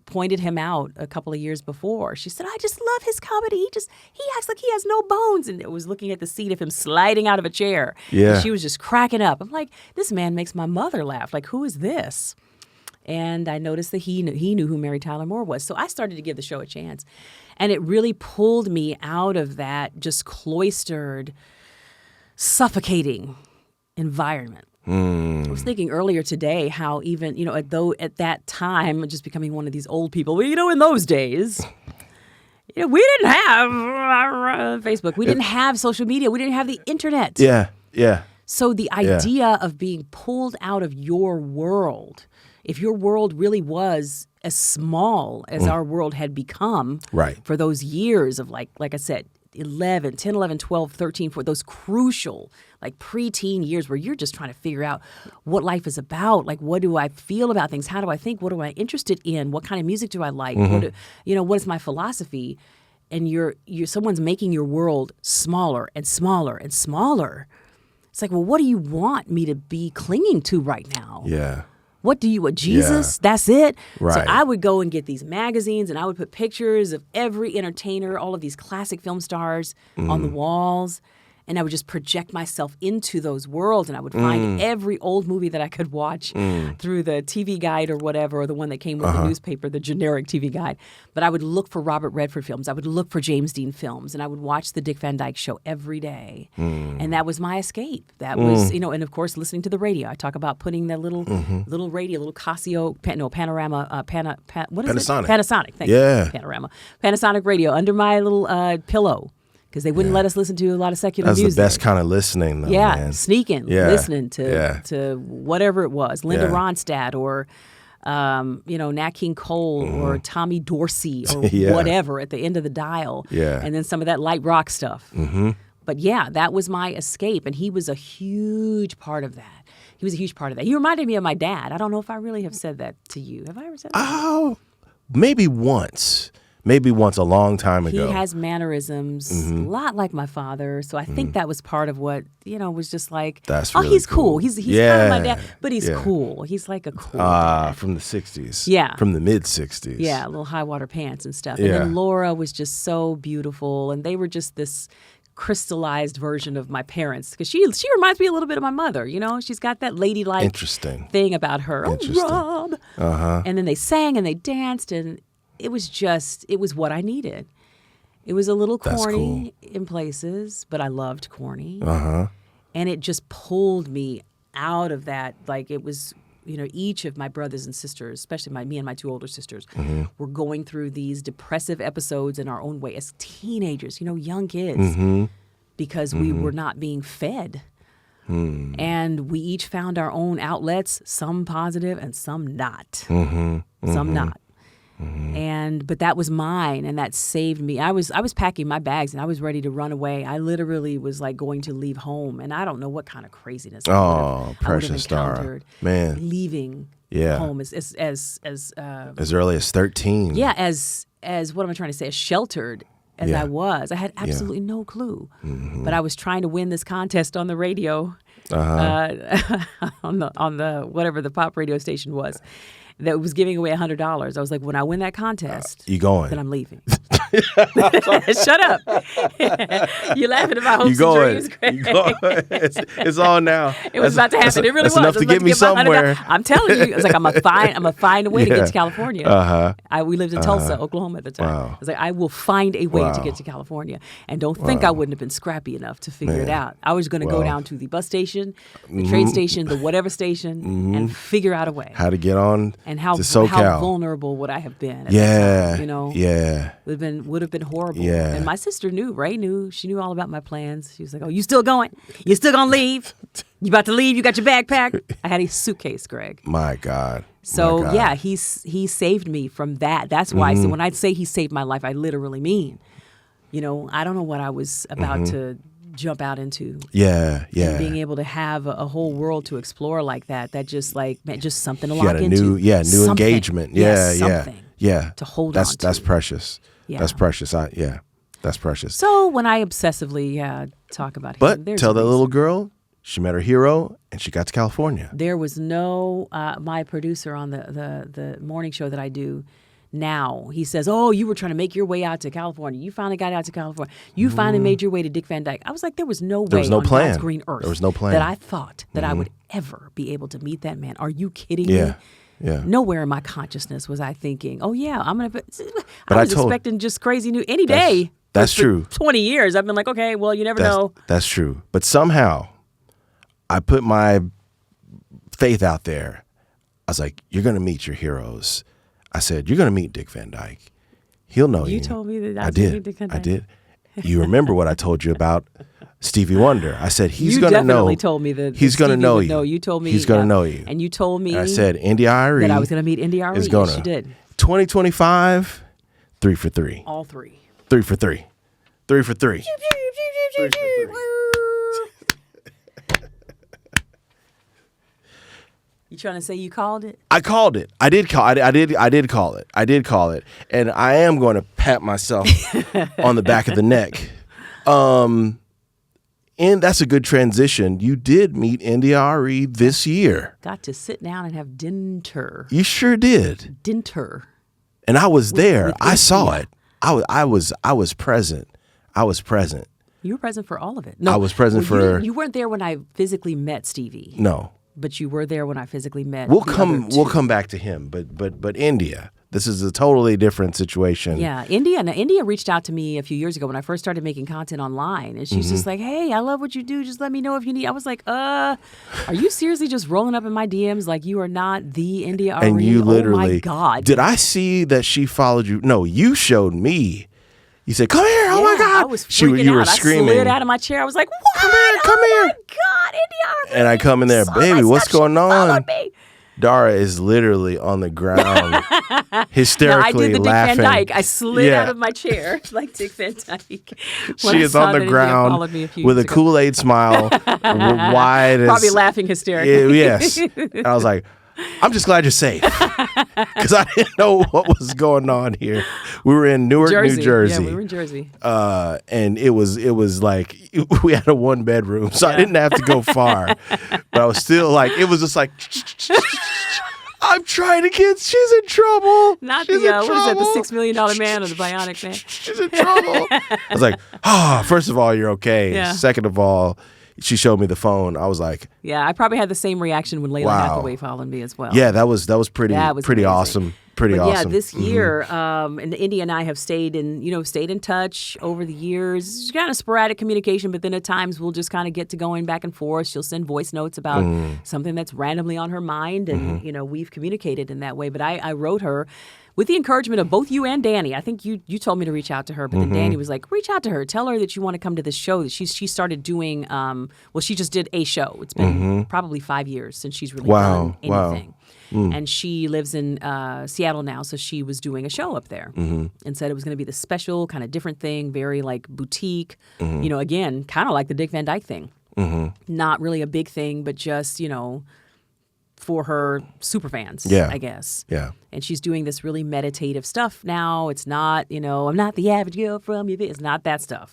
pointed him out a couple of years before. She said, "I just love his comedy. He acts like he has no bones." And it was looking at the scene of him sliding out of a chair. Yeah. And she was just cracking up. I'm like, this man makes my mother laugh. Like, who is this? And I noticed that he knew who Mary Tyler Moore was. So I started to give the show a chance. And it really pulled me out of that just cloistered, suffocating environment. I was thinking earlier today how even, though at that time, just becoming one of these old people, in those days, we didn't have Facebook. We didn't have social media. We didn't have the internet. Yeah, yeah. So the idea of being pulled out of your world, if your world really was as small as our world had become for those years of like I said, 10, 11, 12, 13, 14, those crucial like preteen years where you're just trying to figure out what life is about. Like, what do I feel about things? How do I think? What am I interested in? What kind of music do I like? What is my philosophy? And someone's making your world smaller and smaller and smaller. It's like, well, what do you want me to be clinging to right now? Yeah. What do you want? Jesus? Yeah. That's it? Right. So I would go and get these magazines and I would put pictures of every entertainer, all of these classic film stars on the walls. And I would just project myself into those worlds, and I would find every old movie that I could watch through the TV guide or whatever, or the one that came with the newspaper, the generic TV guide. But I would look for Robert Redford films. I would look for James Dean films, and I would watch the Dick Van Dyke Show every day. And that was my escape. That was, and of course, listening to the radio. I talk about putting that little radio, little Casio, Panorama, what is Panasonic. it? Panasonic. Thank you. Panorama. Panasonic radio under my little pillow. because they wouldn't let us listen to a lot of secular That's music. the best kind of listening, though, man. Sneaking, listening to whatever it was, Linda Ronstadt or Nat King Cole or Tommy Dorsey or whatever at the end of the dial. Yeah. And then some of that light rock stuff. Mm-hmm. But yeah, that was my escape. And he was a huge part of that. He reminded me of my dad. I don't know if I really have said that to you. Have I ever said that? Oh, maybe once. Maybe once a long time ago. He has mannerisms a lot like my father. So I think that was part of what, was just like, That's really he's cool. He's kind of my dad, but he's Yeah. cool. He's like a cool dad. From the 60s. Yeah. From the mid-60s. Yeah, little high water pants and stuff. Yeah. And then Laura was just so beautiful. And they were just this crystallized version of my parents. Because she reminds me a little bit of my mother. She's got that ladylike Interesting. thing about her. Interesting. Oh, Rob. Uh-huh. And then they sang and they danced and it was what I needed. It was a little corny in places, but I loved corny. Uh-huh. And it just pulled me out of that. Like it was, each of my brothers and sisters, especially me and my two older sisters, were going through these depressive episodes in our own way as teenagers, young kids, because we were not being fed. And we each found our own outlets, some positive and some not. Some not. But that was mine, and that saved me. I was packing my bags, and I was ready to run away. I literally was like going to leave home, and I don't know what kind of craziness. Precious Starr, man, leaving home as early as 13. Yeah, as what am I trying to say? As sheltered as I was, I had absolutely no clue. But I was trying to win this contest on the radio, on the whatever the pop radio station was. That was giving away $100. I was like, when I win that contest, you going? Then I'm leaving. Shut up. You're laughing at my hopes and dreams, Greg. You going? It's on now. It was about to happen. It really was. Enough to get me somewhere. I'm telling you. I was like, I'm gonna find a way to get to California. We lived in Tulsa, Oklahoma at the time. Wow. I was like, I will find a way to get to California. And don't think I wouldn't have been scrappy enough to figure it out. I was going to go down to the bus station, the train station, the whatever station, and figure out a way. How to get on and how to SoCal. vulnerable would I have been? At Yeah. that time, Yeah. would have been horrible. Yeah. And my sister knew. Ray knew. She knew all about my plans. She was like, "Oh, you still going? You still gonna leave? You about to leave? You got your bag packed?" I had a suitcase, Greg. My God. So My God. yeah, he saved me from that. That's why. So when I say he saved my life, I literally mean, I don't know what I was about to jump out into. Yeah. And being able to have a whole world to explore like that just something to You lock got a into. new Something. engagement. Yeah. Something Yeah. to hold on to. That's precious. Yeah. That's precious. That's precious. So when I obsessively talk about him, But there's tell a that reason. little girl she met her hero and she got to California. There was no my producer on the morning show that I do now. He says, "Oh, you were trying to make your way out to California. You finally got out to California. You finally made your way to Dick Van Dyke." I was like, there was no way was no on plan. God's green earth There was no plan. that I thought that I would ever be able to meet that man. Are you kidding me? Yeah. Nowhere in my consciousness was I thinking, "Oh yeah, I'm gonna." But I was expecting just crazy news any day. That's For true. 20 years, I've been like, okay, well, you never know. That's true. But somehow, I put my faith out there. I was like, "You're gonna meet your heroes." I said, "You're gonna meet Dick Van Dyke. He'll know you." You told me that I I was gonna did. meet Dick Van I Dyke. did. You remember what I told you about Stevie Wonder? I said he's You gonna know. definitely told me that he's gonna Stevie know would you. know. You told me he's gonna know you. and you told me And I said India.Arie that I was gonna meet India.Arie. is gonna. Yes, you did. 2025, 3 for 3. All three. 3 for 3. 3 for 3. You trying to say you called it? I called it. I did call it. And I am going to pat myself on the back of the neck. And that's a good transition. You did meet India.Arie this year. Got to sit down and have dinner. You sure did. Dinner. And I was there. with I saw India. it. I was present. I was present. You were present for all of it. No, I was present for. You weren't there when I physically met Stevie. No. But you were there when I physically met. We'll the come other two. back to him, but India. This is a totally different situation. Yeah, India. Now, India reached out to me a few years ago when I first started making content online, and she's just like, "Hey, I love what you do. Just let me know if you need." I was like, Are you seriously just rolling up in my DMs like you are not the India.Arie? And you literally, oh my God. Did I see that she followed you? No, you showed me. You said, "Come here! Oh my God!" I was freaking You out. were I screaming. slid out of my chair. I was like, "What? Come here! Come Oh here!" my God, India.Arie! And I come in there, Saw baby. my What's stuff. She going on? followed me. Dara is literally on the ground, No, hysterically I did the laughing. Dick Van Dyke. I slid Yeah. out of my chair like Dick Van Dyke. She is on the ground with a Kool-Aid smile, wide as... Probably laughing hysterically. Yes. And I was like, I'm just glad you're safe. Because I didn't know what was going on here. We were in Newark, New Jersey. Yeah, we were in Jersey. And it was like, we had a 1-bedroom, so I didn't have to go far. But I was still like, it was just like... I'm trying to get. She's in trouble. Not she's the in what is trouble. that? The $6 million man or the Bionic Man? She's in trouble. I was like, first of all, you're okay. Yeah. Second of all, she showed me the phone. I was like, yeah, I probably had the same reaction when Layla Hathaway followed me as well. Yeah, that was pretty amazing. awesome. Pretty But awesome. Yeah, this year, and India and I have stayed in touch over the years. It's kind of sporadic communication, but then at times we'll just kind of get to going back and forth. She'll send voice notes about something that's randomly on her mind, and we've communicated in that way. But I wrote her with the encouragement of both you and Danny. I think you told me to reach out to her, but then Danny was like, reach out to her. Tell her that you want to come to this show. That she started doing, she just did a show. It's been probably 5 years since she's really done anything. And she lives in Seattle now, so she was doing a show up there and said it was going to be this special kind of different thing, very like boutique, again, kind of like the Dick Van Dyke thing. Not really a big thing, but just, for her super fans, I guess. Yeah. And she's doing this really meditative stuff now. It's not, I'm not the average girl from your... It's not that stuff.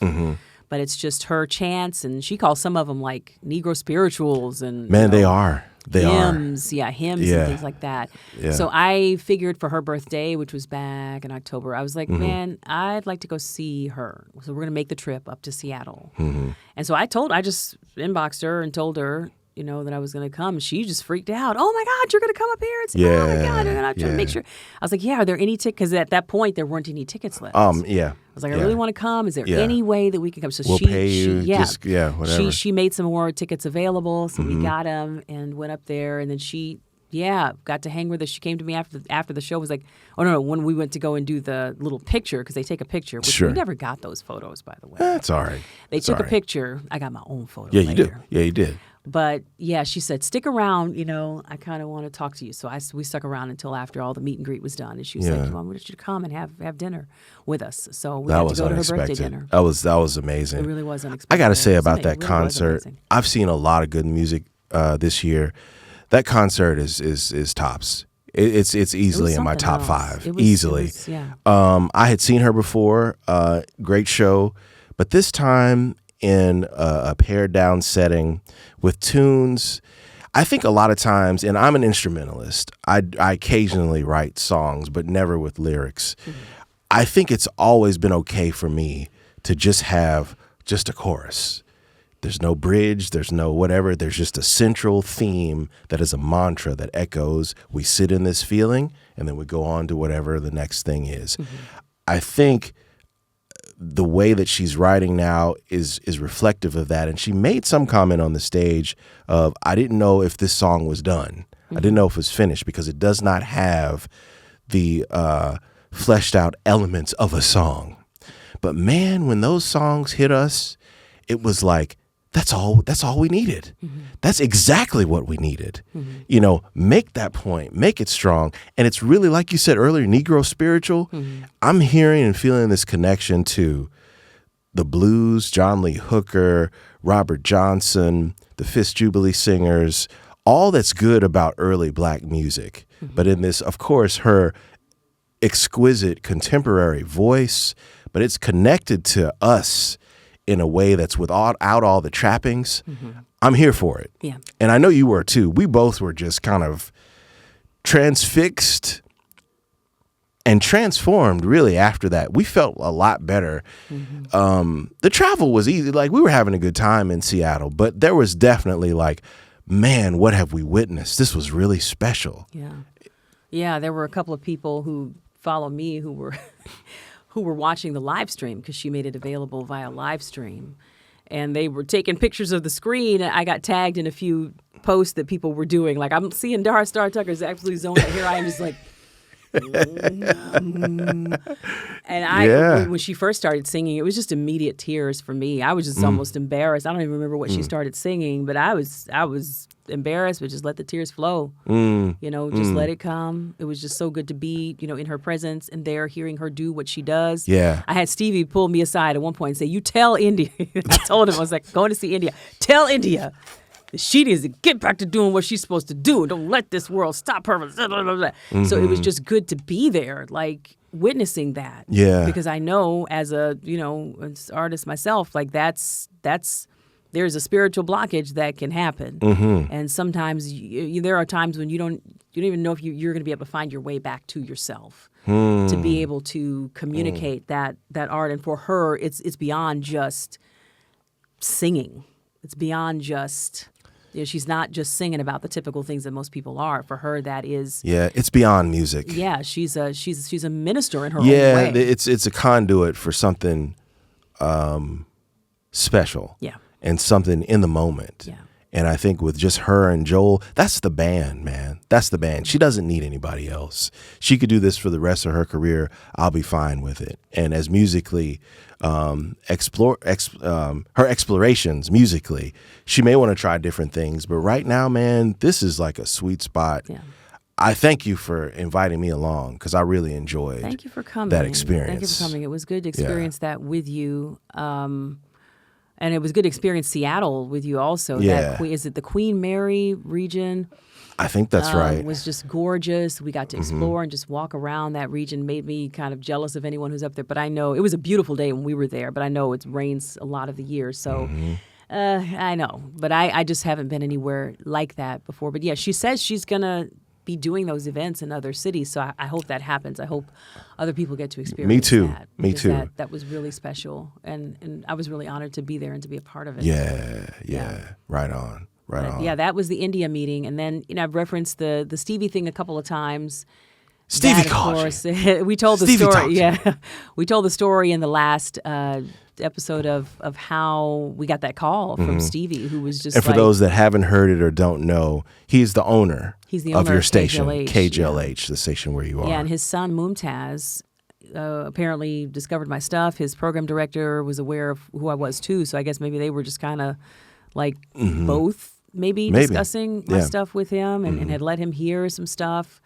But it's just her chants, and she calls some of them like Negro spirituals and... Man, they are. Hymns, hymns and things like that. Yeah. So I figured for her birthday, which was back in October, I was like, man, I'd like to go see her. So we're going to make the trip up to Seattle. And so I just inboxed her and told her, that I was going to come. She just freaked out. Oh my God, you're going to come up here? Oh my God, I'm trying to make sure. I was like, yeah, are there any tickets? Because at that point, there weren't any tickets left. Yeah. I was like, I really want to come. Is there any way that we can come? So we'll pay you. Whatever. She made some more tickets available, so we got them and went up there. And then she got to hang with us. She came to me after the show. Was like, oh no, when we went to go and do the little picture, because they take a picture. Which we never got those photos, by the way. That's all right. They took a picture. I got my own photo. Yeah, later. you do. Yeah, you did. But she said, stick around, I kind of want to talk to you. So we stuck around until after all the meet and greet was done. And she was like, I want you to come and have dinner with us. So we got to go to her birthday dinner. That was amazing. It really was unexpected. I got to say about that concert, I've seen a lot of good music this year. That concert is tops. It's easily in my top 5. Easily. I had seen her before. Great show. But this time in a pared down setting with tunes. I think a lot of times, and I'm an instrumentalist, I occasionally write songs, but never with lyrics. I think it's always been okay for me to just have just a chorus. There's no bridge, there's no whatever, there's just a central theme that is a mantra that echoes. We sit in this feeling, and then we go on to whatever the next thing is. I think the way that she's writing now is reflective of that. And she made some comment on the stage of, I didn't know if this song was done. I didn't know if it was finished because it does not have the fleshed out elements of a song. But man, when those songs hit us, it was like, that's all we needed. That's exactly what we needed. Make that point, make it strong. And it's really, like you said earlier, Negro spiritual. I'm hearing and feeling this connection to the blues, John Lee Hooker, Robert Johnson, the Fifth Jubilee Singers, all that's good about early black music. But in this, of course, her exquisite contemporary voice, but it's connected to us in a way that's without all the trappings. I'm here for it. Yeah. And I know you were too. We both were just kind of transfixed and transformed really after that. We felt a lot better. The travel was easy. Like, we were having a good time in Seattle, but there was definitely like, man, what have we witnessed? This was really special. Yeah, there were a couple of people who follow me who were who were watching the live stream because she made it available via live stream. And they were taking pictures of the screen. I got tagged in a few posts that people were doing. Like, I'm seeing Dara Starr Tucker's absolutely zone out here. I am just like, And when she first started singing, it was just immediate tears for me. I was just almost embarrassed. I don't even remember what she started singing, but I was embarrassed, but just let the tears flow. Just let it come. It was just so good to be, in her presence and there hearing her do what she does. Yeah. I had Stevie pull me aside at one point and say, "You tell India." I told him, I was like, going to see India. Tell India that she needs to get back to doing what she's supposed to do. Don't let this world stop her. So it was just good to be there, like witnessing that. Yeah. Because I know as a, an artist myself, like that's there's a spiritual blockage that can happen. And sometimes there are times when you don't even know if you're going to be able to find your way back to yourself to be able to communicate that art. And for her, it's beyond just singing. It's beyond just, she's not just singing about the typical things that most people are. For her, that is. Yeah, it's beyond music. Yeah, she's a minister in her own way. Yeah, it's a conduit for something special. Yeah. And something in the moment. Yeah. And I think with just her and Joel, that's the band, man. That's the band. She doesn't need anybody else. She could do this for the rest of her career. I'll be fine with it. And as musically, her explorations musically, she may want to try different things. But right now, man, this is like a sweet spot. Yeah. I thank you for inviting me along because I really enjoyed Thank you for coming. that experience. Thank you for coming. It was good to experience that with you. And it was good to experience Seattle with you also. Yeah. Is it the Queen Mary region? I think that's right. It was just gorgeous. We got to explore and just walk around that region. Made me kind of jealous of anyone who's up there. But I know it was a beautiful day when we were there. But I know it rains a lot of the year. So I know. But I just haven't been anywhere like that before. But yeah, she says she's going to be doing those events in other cities. So I hope that happens. I hope other people get to experience Me too. that. Me too. That was really special. And I was really honored to be there and to be a part of it. Yeah. Right on. Yeah, that was the India meeting. And then, I've referenced the Stevie thing a couple of times. Stevie that, called of course, you. We told the Stevie story. Yeah. We told the story in the last episode of how we got that call from Stevie, who was just And for those that haven't heard it or don't know, he's the owner of your station, KJLH, the station where you are. Yeah, and his son, Mumtaz, apparently discovered my stuff. His program director was aware of who I was, too. So I guess maybe they were just kind of like both maybe discussing my stuff with him and had let him hear some stuff.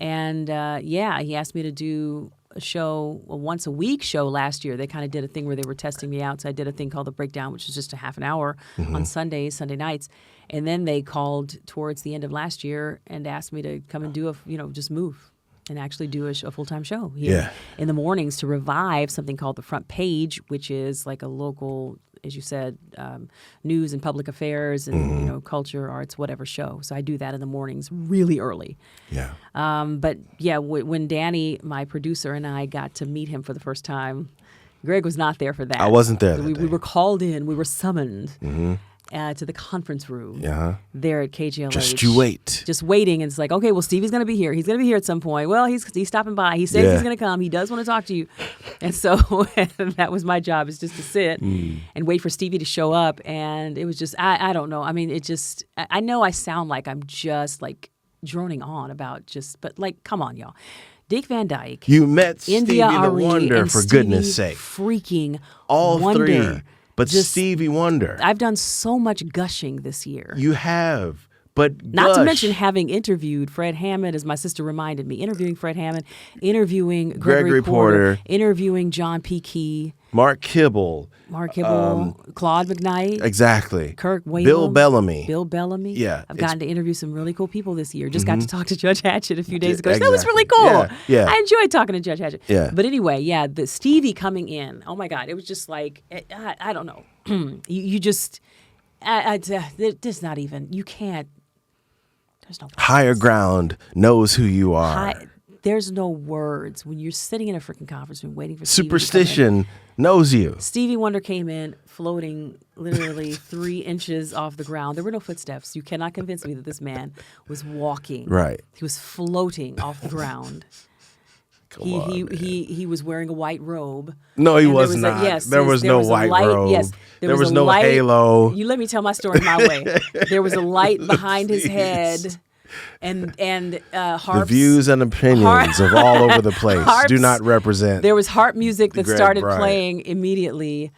And, he asked me to do a show, a once a week show last year. They kind of did a thing where they were testing me out. So I did a thing called The Breakdown, which is just a half an hour on Sunday nights. And then they called towards the end of last year and asked me to come and do just move and actually do a full-time show here in the mornings to revive something called The Front Page, which is like a local, as you said, news and public affairs and culture, arts, whatever show. So I do that in the mornings really early. Yeah. But yeah, when Danny, my producer, and I got to meet him for the first time, Greg was not there for that. I wasn't there. So we were called in. We were summoned to the conference room there at KJLH. Just you wait. Just waiting. And it's like, okay, well, Stevie's going to be here. He's going to be here at some point. Well, he's stopping by. He says he's going to come. He does want to talk to you. And so that was my job, is just to sit and wait for Stevie to show up. And it was just, I don't know. I mean, it just, I know I sound like I'm just like droning on about but like, come on, y'all. Dick Van Dyke. You met India.Arie, Stevie Wonder, for goodness sake. Freaking All Wonder. three. But just Stevie Wonder. I've done so much gushing this year. You have. But not to mention having interviewed Fred Hammond, as my sister reminded me, interviewing Fred Hammond, interviewing Gregory Porter, interviewing John P. Key, Mark Kibble, Claude McKnight. Exactly. Kirk Whalum. Bill Bellamy. Yeah. I've gotten to interview some really cool people this year. Just got to talk to Judge Hatchett a few days ago. That was really cool. Yeah. I enjoyed talking to Judge Hatchett. Yeah. But anyway, the Stevie coming in, oh my God, it was just like, I don't know. you just, there's not even, you can't, there's no words. Higher ground knows who you are. There's no words when you're sitting in a freaking conference room waiting for Superstition knows you. Stevie Wonder came in floating literally 3 inches off the ground. There were no footsteps. You cannot convince me that this man was walking. Right. He was floating off the ground. He was wearing a white robe. No, he was not. There was no white robe. Yes, there was no halo. You let me tell my story my way. There was a light behind his head. and The harps. views and opinions of all over the place do not represent. There was harp music that Greg started Bryant. playing immediately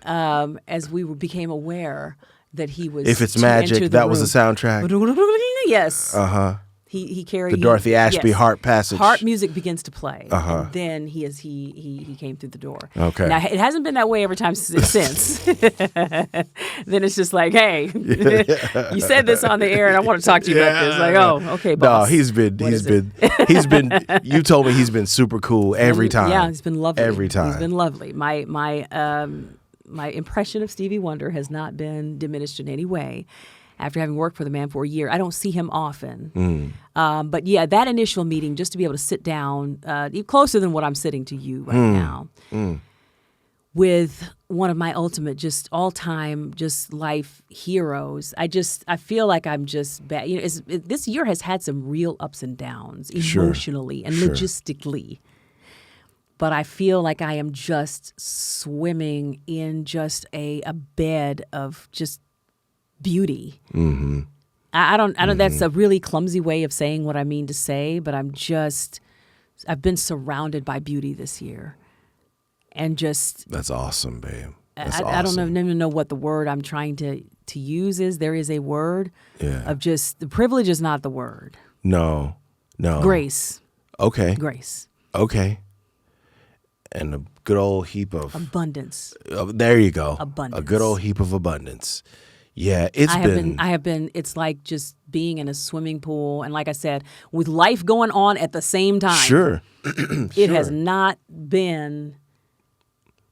as we became aware that he was. If it's to enter magic, the that was room. the soundtrack. Yes. Uh-huh. He carried The Dorothy Ashby yes. harp passage. Harp music begins to play, Uh-huh. and then he came through the door. Okay. Now it hasn't been that way every time since. Then it's just like, hey, you said this on the air, and I want to talk to you about this. Like, oh, okay, boss. No, he's been. You told me he's been super cool every time. Yeah, he's been lovely. Every time. He's been lovely. My impression of Stevie Wonder has not been diminished in any way. After having worked for the man for a year, I don't see him often. But yeah, that initial meeting, just to be able to sit down, closer than what I'm sitting to you right now, with one of my ultimate, just all-time, just life heroes. I feel like I'm just bad. You know, this year has had some real ups and downs emotionally and logistically. But I feel like I am just swimming in just a bed of just beauty. I don't. That's a really clumsy way of saying what I mean to say, but I've been surrounded by beauty this year, and just That's awesome, babe. That's I don't awesome. even know what the word I'm trying to use is. There is a word Yeah. of just the privilege is not the word. No. Grace, Okay. grace, And a good old heap of. abundance. There you go. Abundance. A good old heap of abundance. Yeah, I have been. It's like just being in a swimming pool, and like I said, with life going on at the same time. Sure. It has not been.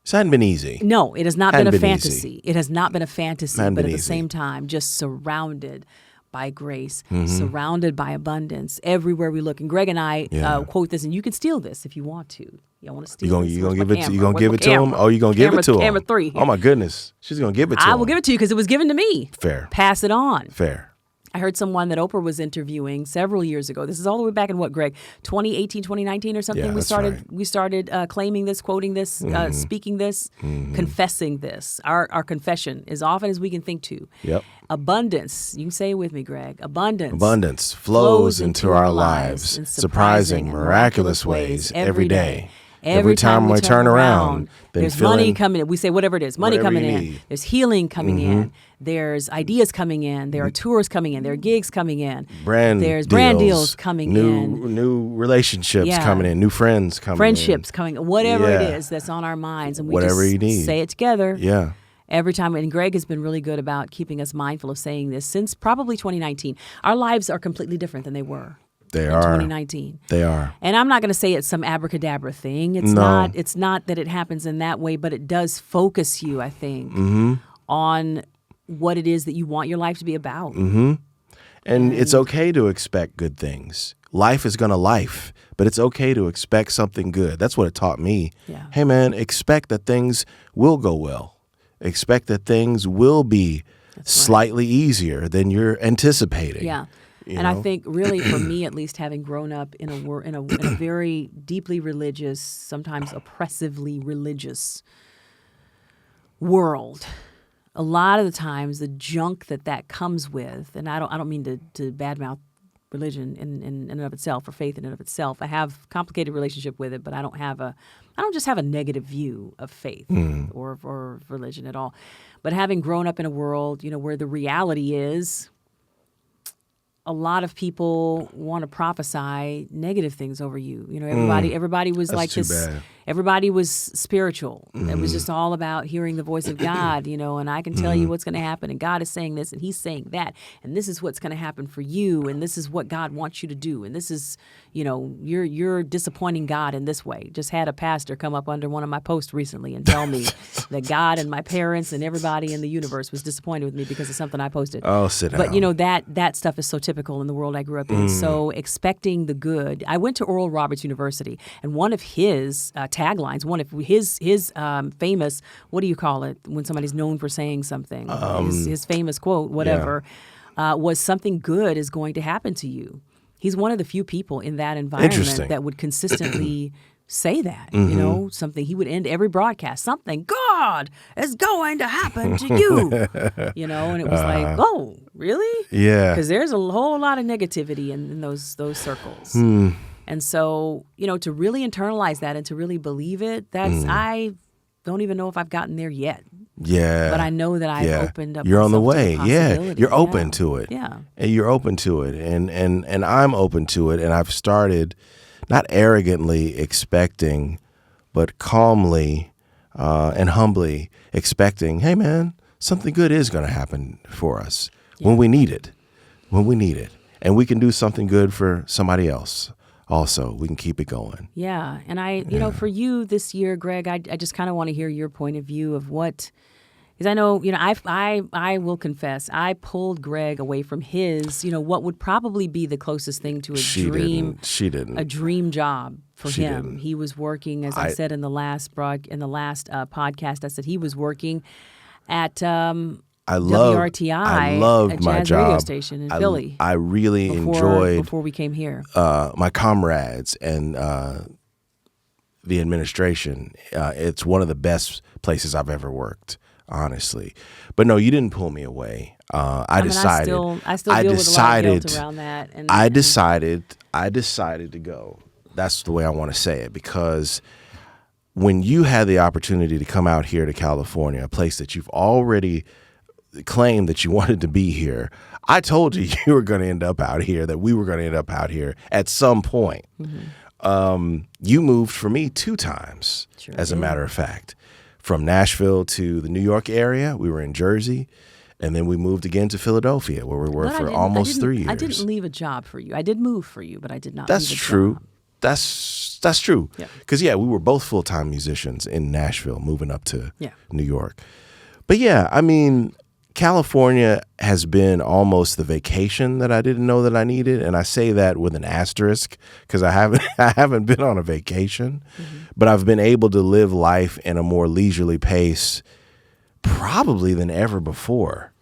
It hadn't been easy. No, it has not been Hadn't a been fantasy. easy. It has not been a fantasy, Hadn't but been at the easy. same time, just surrounded by grace, Mm-hmm. surrounded by abundance everywhere we look. And Greg and I quote this, and you can steal this if you want to. You want to steal this? You gonna Where's give my it? camera? You gonna Where's give my it to him? camera? Oh, you gonna give it to him? Camera 3. Oh my goodness, she's gonna give it to him. I will give it to you because it was given to me. Fair. Pass it on. Fair. I heard someone that Oprah was interviewing several years ago. This is all the way back in what, Greg? 2018, 2019 or something? Yeah, that's we started claiming this, quoting this, speaking this, confessing this. Our confession, as often as we can think to. Yep. Abundance. You can say it with me, Greg. Abundance. Abundance flows into our lives in surprising, miraculous ways every day. Every time we turn around, then there's feeling- money coming in. We say whatever it is, money Whatever coming you in. need. There's healing coming in. There's ideas coming in. There are tours coming in. There are gigs coming in. There's brand deals coming in. New relationships Yeah. coming in. New friends coming Friendships in. coming. Whatever it Yeah. is that's on our minds, and we Whatever just you need. say it together. Yeah. Every time, and Greg has been really good about keeping us mindful of saying this since probably 2019. Our lives are completely different than they were They in are. 2019. They are. And I'm not going to say it's some abracadabra thing. It's No. not. It's not that it happens in that way, but it does focus you, I think, on what it is that you want your life to be about. And it's okay to expect good things. Life is gonna life, but it's okay to expect something good. That's what it taught me. Yeah. Hey man, expect that things will go well. Expect that things will be slightly easier than you're anticipating. Yeah. You And I know? think really for me at least, having grown up in a very deeply religious, sometimes oppressively religious world, a lot of the times the junk that comes with, and I don't mean to badmouth religion in and of itself or faith in and of itself. I have a complicated relationship with it, but I don't just have a negative view of faith or religion at all. But having grown up in a world, where the reality is a lot of people want to prophesy negative things over you. Everybody was That's like too this. bad. Everybody was spiritual. It was just all about hearing the voice of God, and I can tell you what's going to happen, and God is saying this, and He's saying that, and this is what's going to happen for you, and this is what God wants you to do, and this is, you're disappointing God in this way. Just had a pastor come up under one of my posts recently and tell me that God and my parents and everybody in the universe was disappointed with me because of something I posted. Oh, sit down. But that stuff is so typical in the world I grew up in. So expecting the good. I went to Oral Roberts University, and one of his taglines, one of his famous, what do you call it when somebody's known for saying something? His famous quote, whatever, was something good is going to happen to you. He's one of the few people in that environment that would consistently say that, something. He would end every broadcast, something good God is going to happen to you. You know, and it was like, oh, really? Yeah. Because there's a whole lot of negativity in those circles. And so, you know, to really internalize that and to really believe it, I don't even know if I've gotten there yet. Yeah. But I know that I've opened up. You're on the myself to way. possibility. You're open to it. Yeah. And you're open to it. And I'm open to it. And I've started not arrogantly expecting, but calmly and humbly expecting, hey, man, something good is going to happen for us when we need it. When we need it. And we can do something good for somebody else. Also, we can keep it going. Yeah. And you know, for you this year, Greg, I just kind of want to hear your point of view of what, because I know, you know, I will confess, I pulled Greg away from his, you know, what would probably be the closest thing to a dream. She didn't. A dream job for She him. didn't. He was working, as I said in the last podcast, I said he was working at WRTI, I loved a my jazz job. radio station in Philly. I really enjoyed before we came here. my comrades and the administration. It's one of the best places I've ever worked, honestly. But no, you didn't pull me away. I decided. I still deal with a lot of guilt around that. I decided to go. That's the way I want to say it, because when you had the opportunity to come out here to California, a place that you've already claimed that you wanted to be here, I told you you were going to end up out here, that we were going to end up out here at some point. You moved for me 2 times, as a matter of fact. From Nashville to the New York area, we were in Jersey, and then we moved again to Philadelphia, where we were for almost 3 years. I didn't leave a job for you. I did move for you, but I did not That's leave a true. job. That's true. Because, we were both full-time musicians in Nashville, moving up to New York. But, I mean, California has been almost the vacation that I didn't know that I needed, and I say that with an asterisk because I haven't been on a vacation, but I've been able to live life in a more leisurely pace probably than ever before.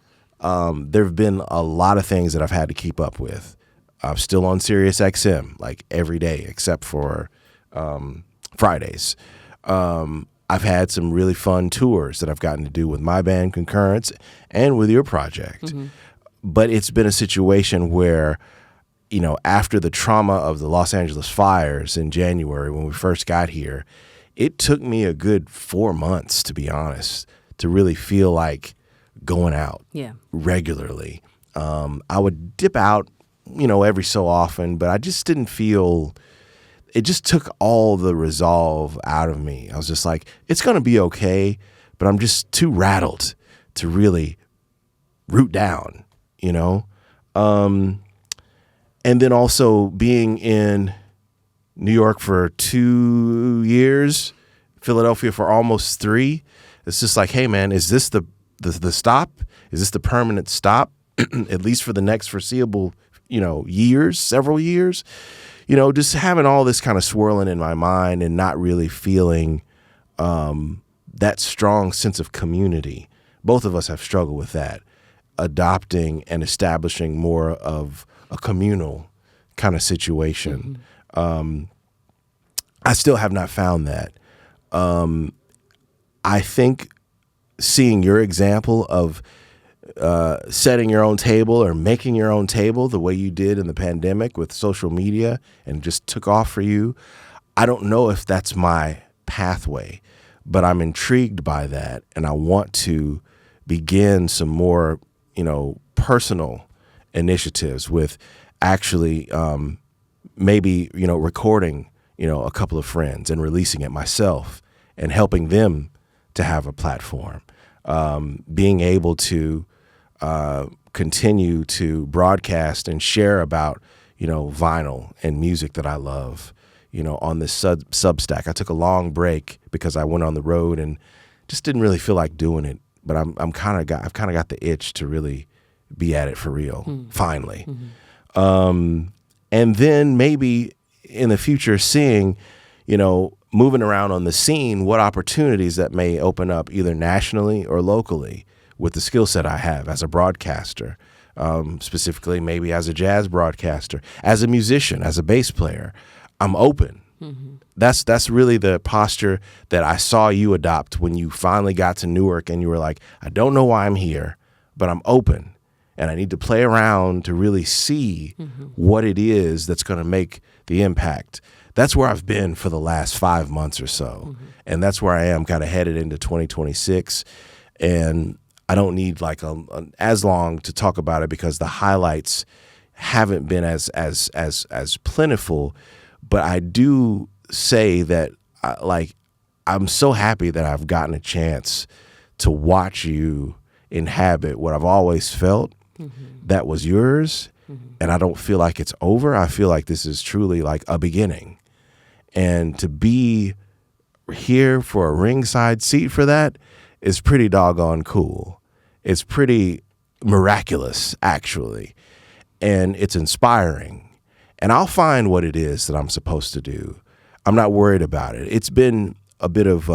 There have been a lot of things that I've had to keep up with. I'm still on Sirius XM like every day except for Fridays. I've had some really fun tours that I've gotten to do with my band Concurrence and with your project. But it's been a situation where, you know, after the trauma of the Los Angeles fires in January when we first got here, it took me a good 4 months, to be honest, to really feel like going out regularly. I would dip out, you know, every so often, but I just didn't feel... It just took all the resolve out of me. I was just like, it's going to be okay, but I'm just too rattled to really root down, you know? And then also being in New York for 2 years, Philadelphia for almost 3, it's just like, hey, man, is this the stop? Is this the permanent stop, at least for the next foreseeable, you know, years, several years? You know, just having all this kind of swirling in my mind and not really feeling that strong sense of community. Both of us have struggled with that, adopting and establishing more of a communal kind of situation. I still have not found that. I think seeing your example of setting your own table or making your own table the way you did in the pandemic with social media and just took off for you. I don't know if that's my pathway, but I'm intrigued by that. And I want to begin some more, you know, personal initiatives with actually maybe, you know, recording, you know, a couple of friends and releasing it myself and helping them to have a platform. Being able to continue to broadcast and share about, you know, vinyl and music that I love, you know, on this Substack. I took a long break because I went on the road and just didn't really feel like doing it. But I've kind of got the itch to really be at it for real, finally. And then maybe in the future seeing, you know, moving around on the scene, what opportunities that may open up either nationally or locally with the skill set I have as a broadcaster, specifically maybe as a jazz broadcaster, as a musician, as a bass player. I'm open That's really the posture that I saw you adopt when you finally got to Newark, and you were like, I don't know why I'm here, but I'm open, and I need to play around to really see what it is that's going to make the impact. That's where I've been for the last 5 months or so, and that's where I am kind of headed into 2026, and I don't need like as long to talk about it because the highlights haven't been as plentiful. But I do say that, I'm so happy that I've gotten a chance to watch you inhabit what I've always felt that was yours, and I don't feel like it's over. I feel like this is truly like a beginning. And to be here for a ringside seat for that is pretty doggone cool. It's pretty miraculous, actually, and it's inspiring. And I'll find what it is that I'm supposed to do. I'm not worried about it. It's been a bit of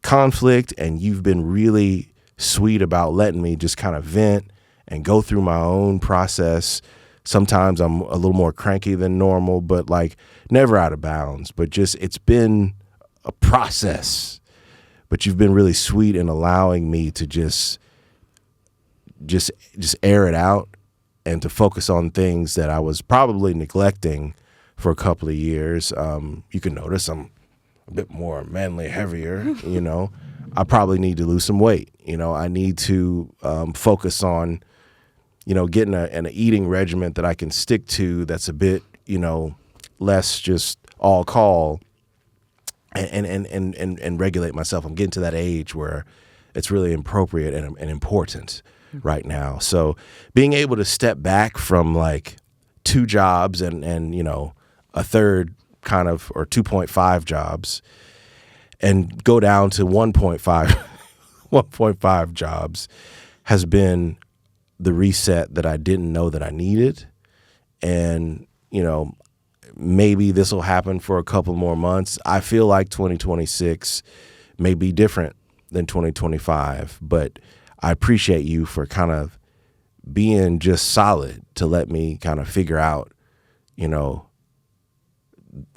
conflict, and you've been really sweet about letting me just kind of vent and go through my own process. Sometimes I'm a little more cranky than normal, but like never out of bounds. But just it's been a process. But you've been really sweet in allowing me to just air it out, and to focus on things that I was probably neglecting for a couple of years. You can notice I'm a bit more manly, heavier, I probably need to lose some weight. I need to focus on, getting an eating regimen that I can stick to that's a bit, less just all call, and regulate myself. I'm getting to that age where it's really appropriate and important right now. So being able to step back from like 2 jobs and a third kind of, or 2.5 jobs, and go down to 1.5 jobs has been the reset that I didn't know that I needed. And, maybe this will happen for a couple more months. I feel like 2026 may be different than 2025, but I appreciate you for kind of being just solid to let me kind of figure out,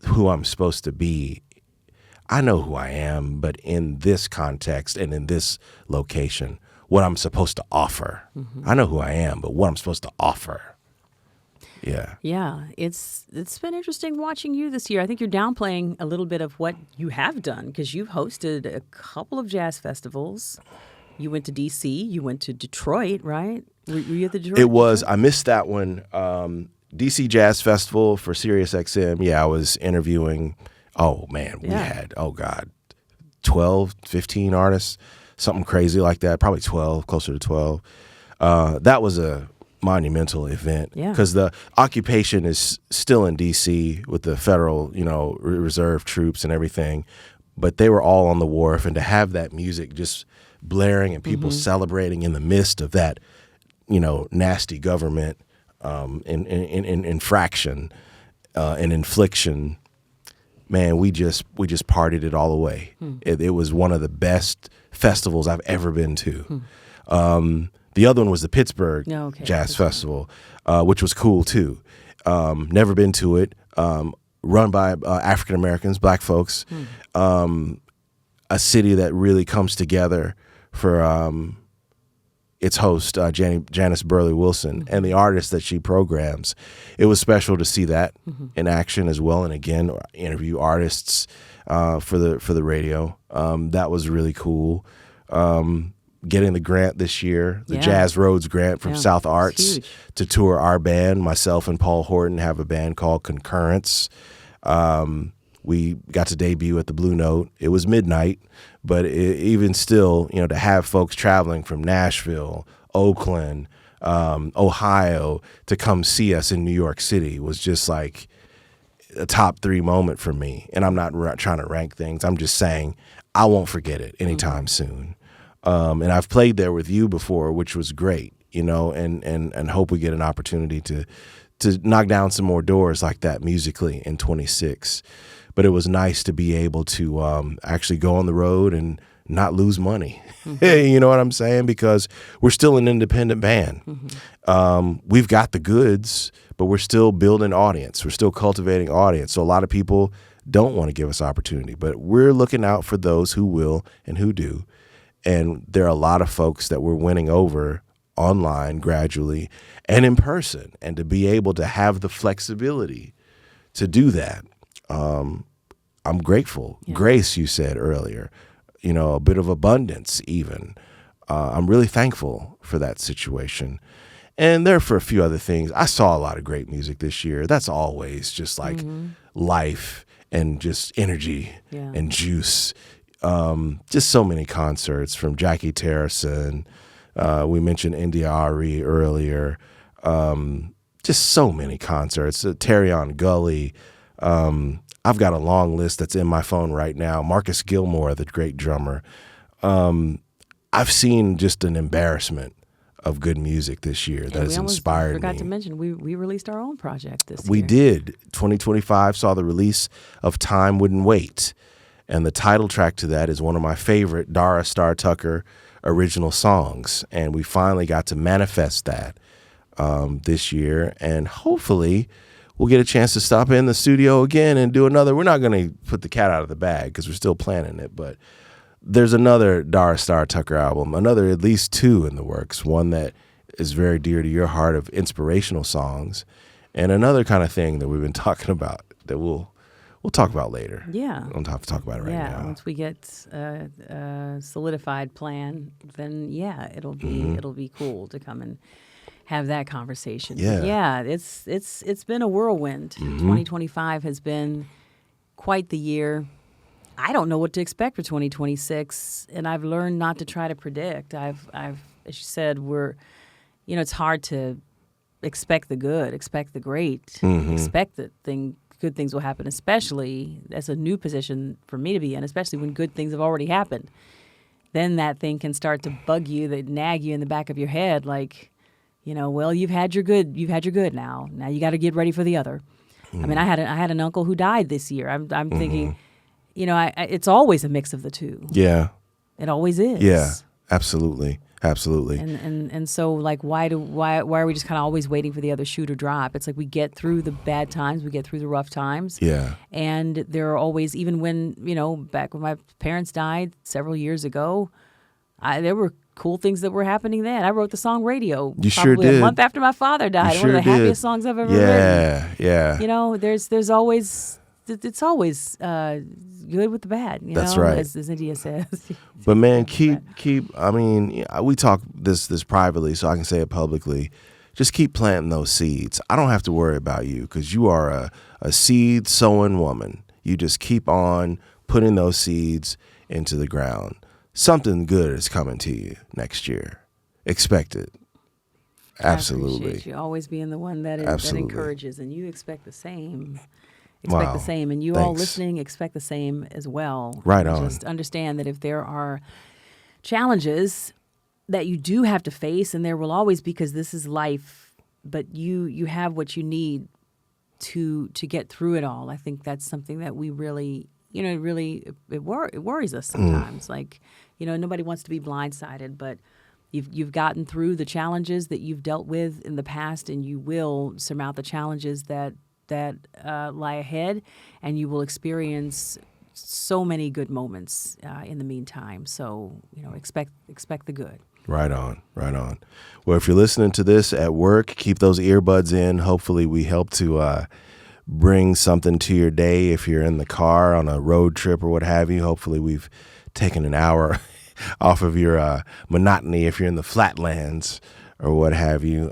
who I'm supposed to be. I know who I am, but in this context and in this location, what I'm supposed to offer. I know who I am, but what I'm supposed to offer. Yeah. Yeah, it's been interesting watching you this year. I think you're downplaying a little bit of what you have done, because you've hosted a couple of jazz festivals. You went to D.C., you went to Detroit, right? Were you at the Detroit? It was. I missed that one. D.C. Jazz Festival for Sirius XM. Yeah, I was interviewing. Oh, man, we had, 12, 15 artists, something crazy like that. Probably 12, closer to 12. That was a monumental event because the occupation is still in D.C. with the federal, reserve troops and everything. But they were all on the wharf, and to have that music just blaring and people celebrating in the midst of that, nasty government in infraction and infliction, man, we just partied it all away. It was one of the best festivals I've ever been to. The other one was the Pittsburgh Jazz Festival, which was cool too. Never been to it. Run by African Americans, black folks. A city that really comes together for its host, Janice Burley Wilson, and the artists that she programs. It was special to see that in action as well, and again, interview artists for the radio. That was really cool. Getting the grant this year, the Jazz Roads grant from South Arts to tour our band. Myself and Paul Horton have a band called Concurrence. We got to debut at the Blue Note. It was midnight, but even still, to have folks traveling from Nashville, Oakland, Ohio to come see us in New York City was just like a top 3 moment for me. And I'm not trying to rank things. I'm just saying I won't forget it anytime soon. And I've played there with you before, which was great, and hope we get an opportunity to knock down some more doors like that musically in 26. But it was nice to be able to actually go on the road and not lose money. You know what I'm saying? Because we're still an independent band. We've got the goods, but we're still building audience. We're still cultivating audience. So a lot of people don't want to give us opportunity, but we're looking out for those who will and who do. And there are a lot of folks that we're winning over online gradually and in person, and to be able to have the flexibility to do that. I'm grateful. Yeah. Grace, you said earlier, a bit of abundance even. I'm really thankful for that situation. And there for a few other things. I saw a lot of great music this year. That's always just like life and just energy and juice. Just so many concerts from Jackie Terrison. We mentioned India.Arie earlier. Just so many concerts. Terry on Gully. I've got a long list that's in my phone right now. Marcus Gilmore, the great drummer. I've seen just an embarrassment of good music this year that has inspired me. We forgot to mention, we released our own project this year. We did. 2025 saw the release of Time Wouldn't Wait. And the title track to that is one of my favorite Dara Starr Tucker original songs. And we finally got to manifest that this year. And hopefully we'll get a chance to stop in the studio again and do another. We're not going to put the cat out of the bag because we're still planning it. But there's another Dara Starr Tucker album, another at least 2 in the works, one that is very dear to your heart of inspirational songs, and another kind of thing that we've been talking about that we'll talk about later. Yeah. We don't have to talk about it right now. Yeah, once we get a solidified plan, then it'll be cool to come and have that conversation. Yeah. It's been a whirlwind. 2025 has been quite the year. I don't know what to expect for 2026, and I've learned not to try to predict. I've as you said, it's hard to expect the good, expect the great, expect that good things will happen, especially that's a new position for me to be in, especially when good things have already happened. Then that thing can start to bug you, that nag you in the back of your head, like, well, you've had your good now. Now you got to get ready for the other. I mean, I had an uncle who died this year. I'm thinking, it's always a mix of the two. Yeah. It always is. Yeah, absolutely. Absolutely. And so, like, why are we just kind of always waiting for the other shoe to drop? It's like we get through the bad times, we get through the rough times. Yeah. And there are always, even when, back when my parents died several years ago, there were cool things that were happening then. I wrote the song Radio. You sure did. A month after my father died. One of the happiest songs I've ever written. Yeah. There's always... It's always good with the bad, That's right. as India says. But man, keep. I mean, we talk this privately, so I can say it publicly. Just keep planting those seeds. I don't have to worry about you because you are a seed sowing woman. You just keep on putting those seeds into the ground. Something good is coming to you next year. Expect it. Absolutely. I appreciate you always being the one that encourages, and you expect the same. The same, and you all listening expect the same as well. Right on. Just understand that if there are challenges that you do have to face, and there will always be, because this is life, but you have what you need to get through it all. I think that's something that we really, it worries us sometimes. Like, nobody wants to be blindsided, but you've gotten through the challenges that you've dealt with in the past, and you will surmount the challenges that lie ahead, and you will experience so many good moments in the meantime. So, expect the good. Right on. Well, if you're listening to this at work, keep those earbuds in. Hopefully we help to bring something to your day. If you're in the car on a road trip or what have you, hopefully we've taken an hour off of your monotony if you're in the flatlands or what have you.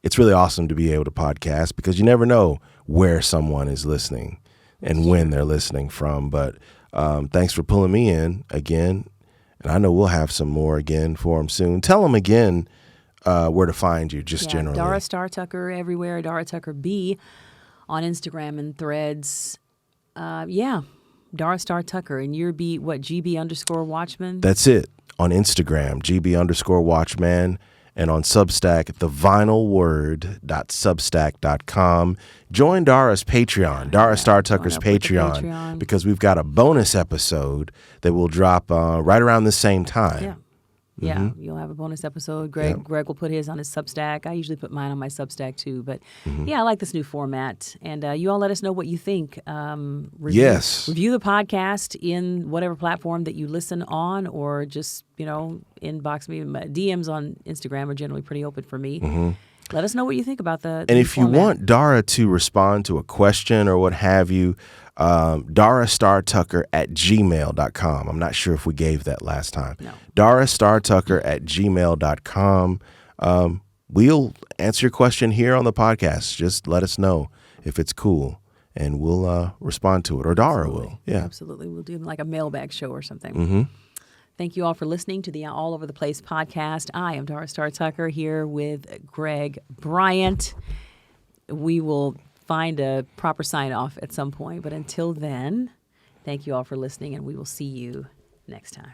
It's really awesome to be able to podcast because you never know where someone is listening and when they're listening from. But thanks for pulling me in again. And I know we'll have some more again for them soon. Tell them again where to find you, just generally. Dara Starr Tucker everywhere. Dara Tucker B on Instagram and Threads. Dara Starr Tucker. And you're GB_Watchman? That's it. On Instagram, GB_Watchman. And on Substack, thevinylword.substack.com. Join Dara's Patreon, Dara Starr Tucker's Patreon, because we've got a bonus episode that will drop right around the same time. Yeah, you'll have a bonus episode. Greg will put his on his Substack. I usually put mine on my Substack too. But yeah, I like this new format. And you all let us know what you think. Review the podcast in whatever platform that you listen on, or just, inbox me. My DMs on Instagram are generally pretty open for me. Let us know what you think about the And if format. you want Dara to respond to a question or what have you, darastartucker@gmail.com. I'm not sure if we gave that last time. No. darastartucker@gmail.com. We'll answer your question here on the podcast. Just let us know if it's cool, and we'll respond to it, or Dara will. Yeah, Absolutely. We'll do like a mailbag show or something. Thank you all for listening to the All Over the Place podcast. I am Dara Starr Tucker here with Greg Bryant. We will find a proper sign-off at some point, but until then, thank you all for listening, and we will see you next time.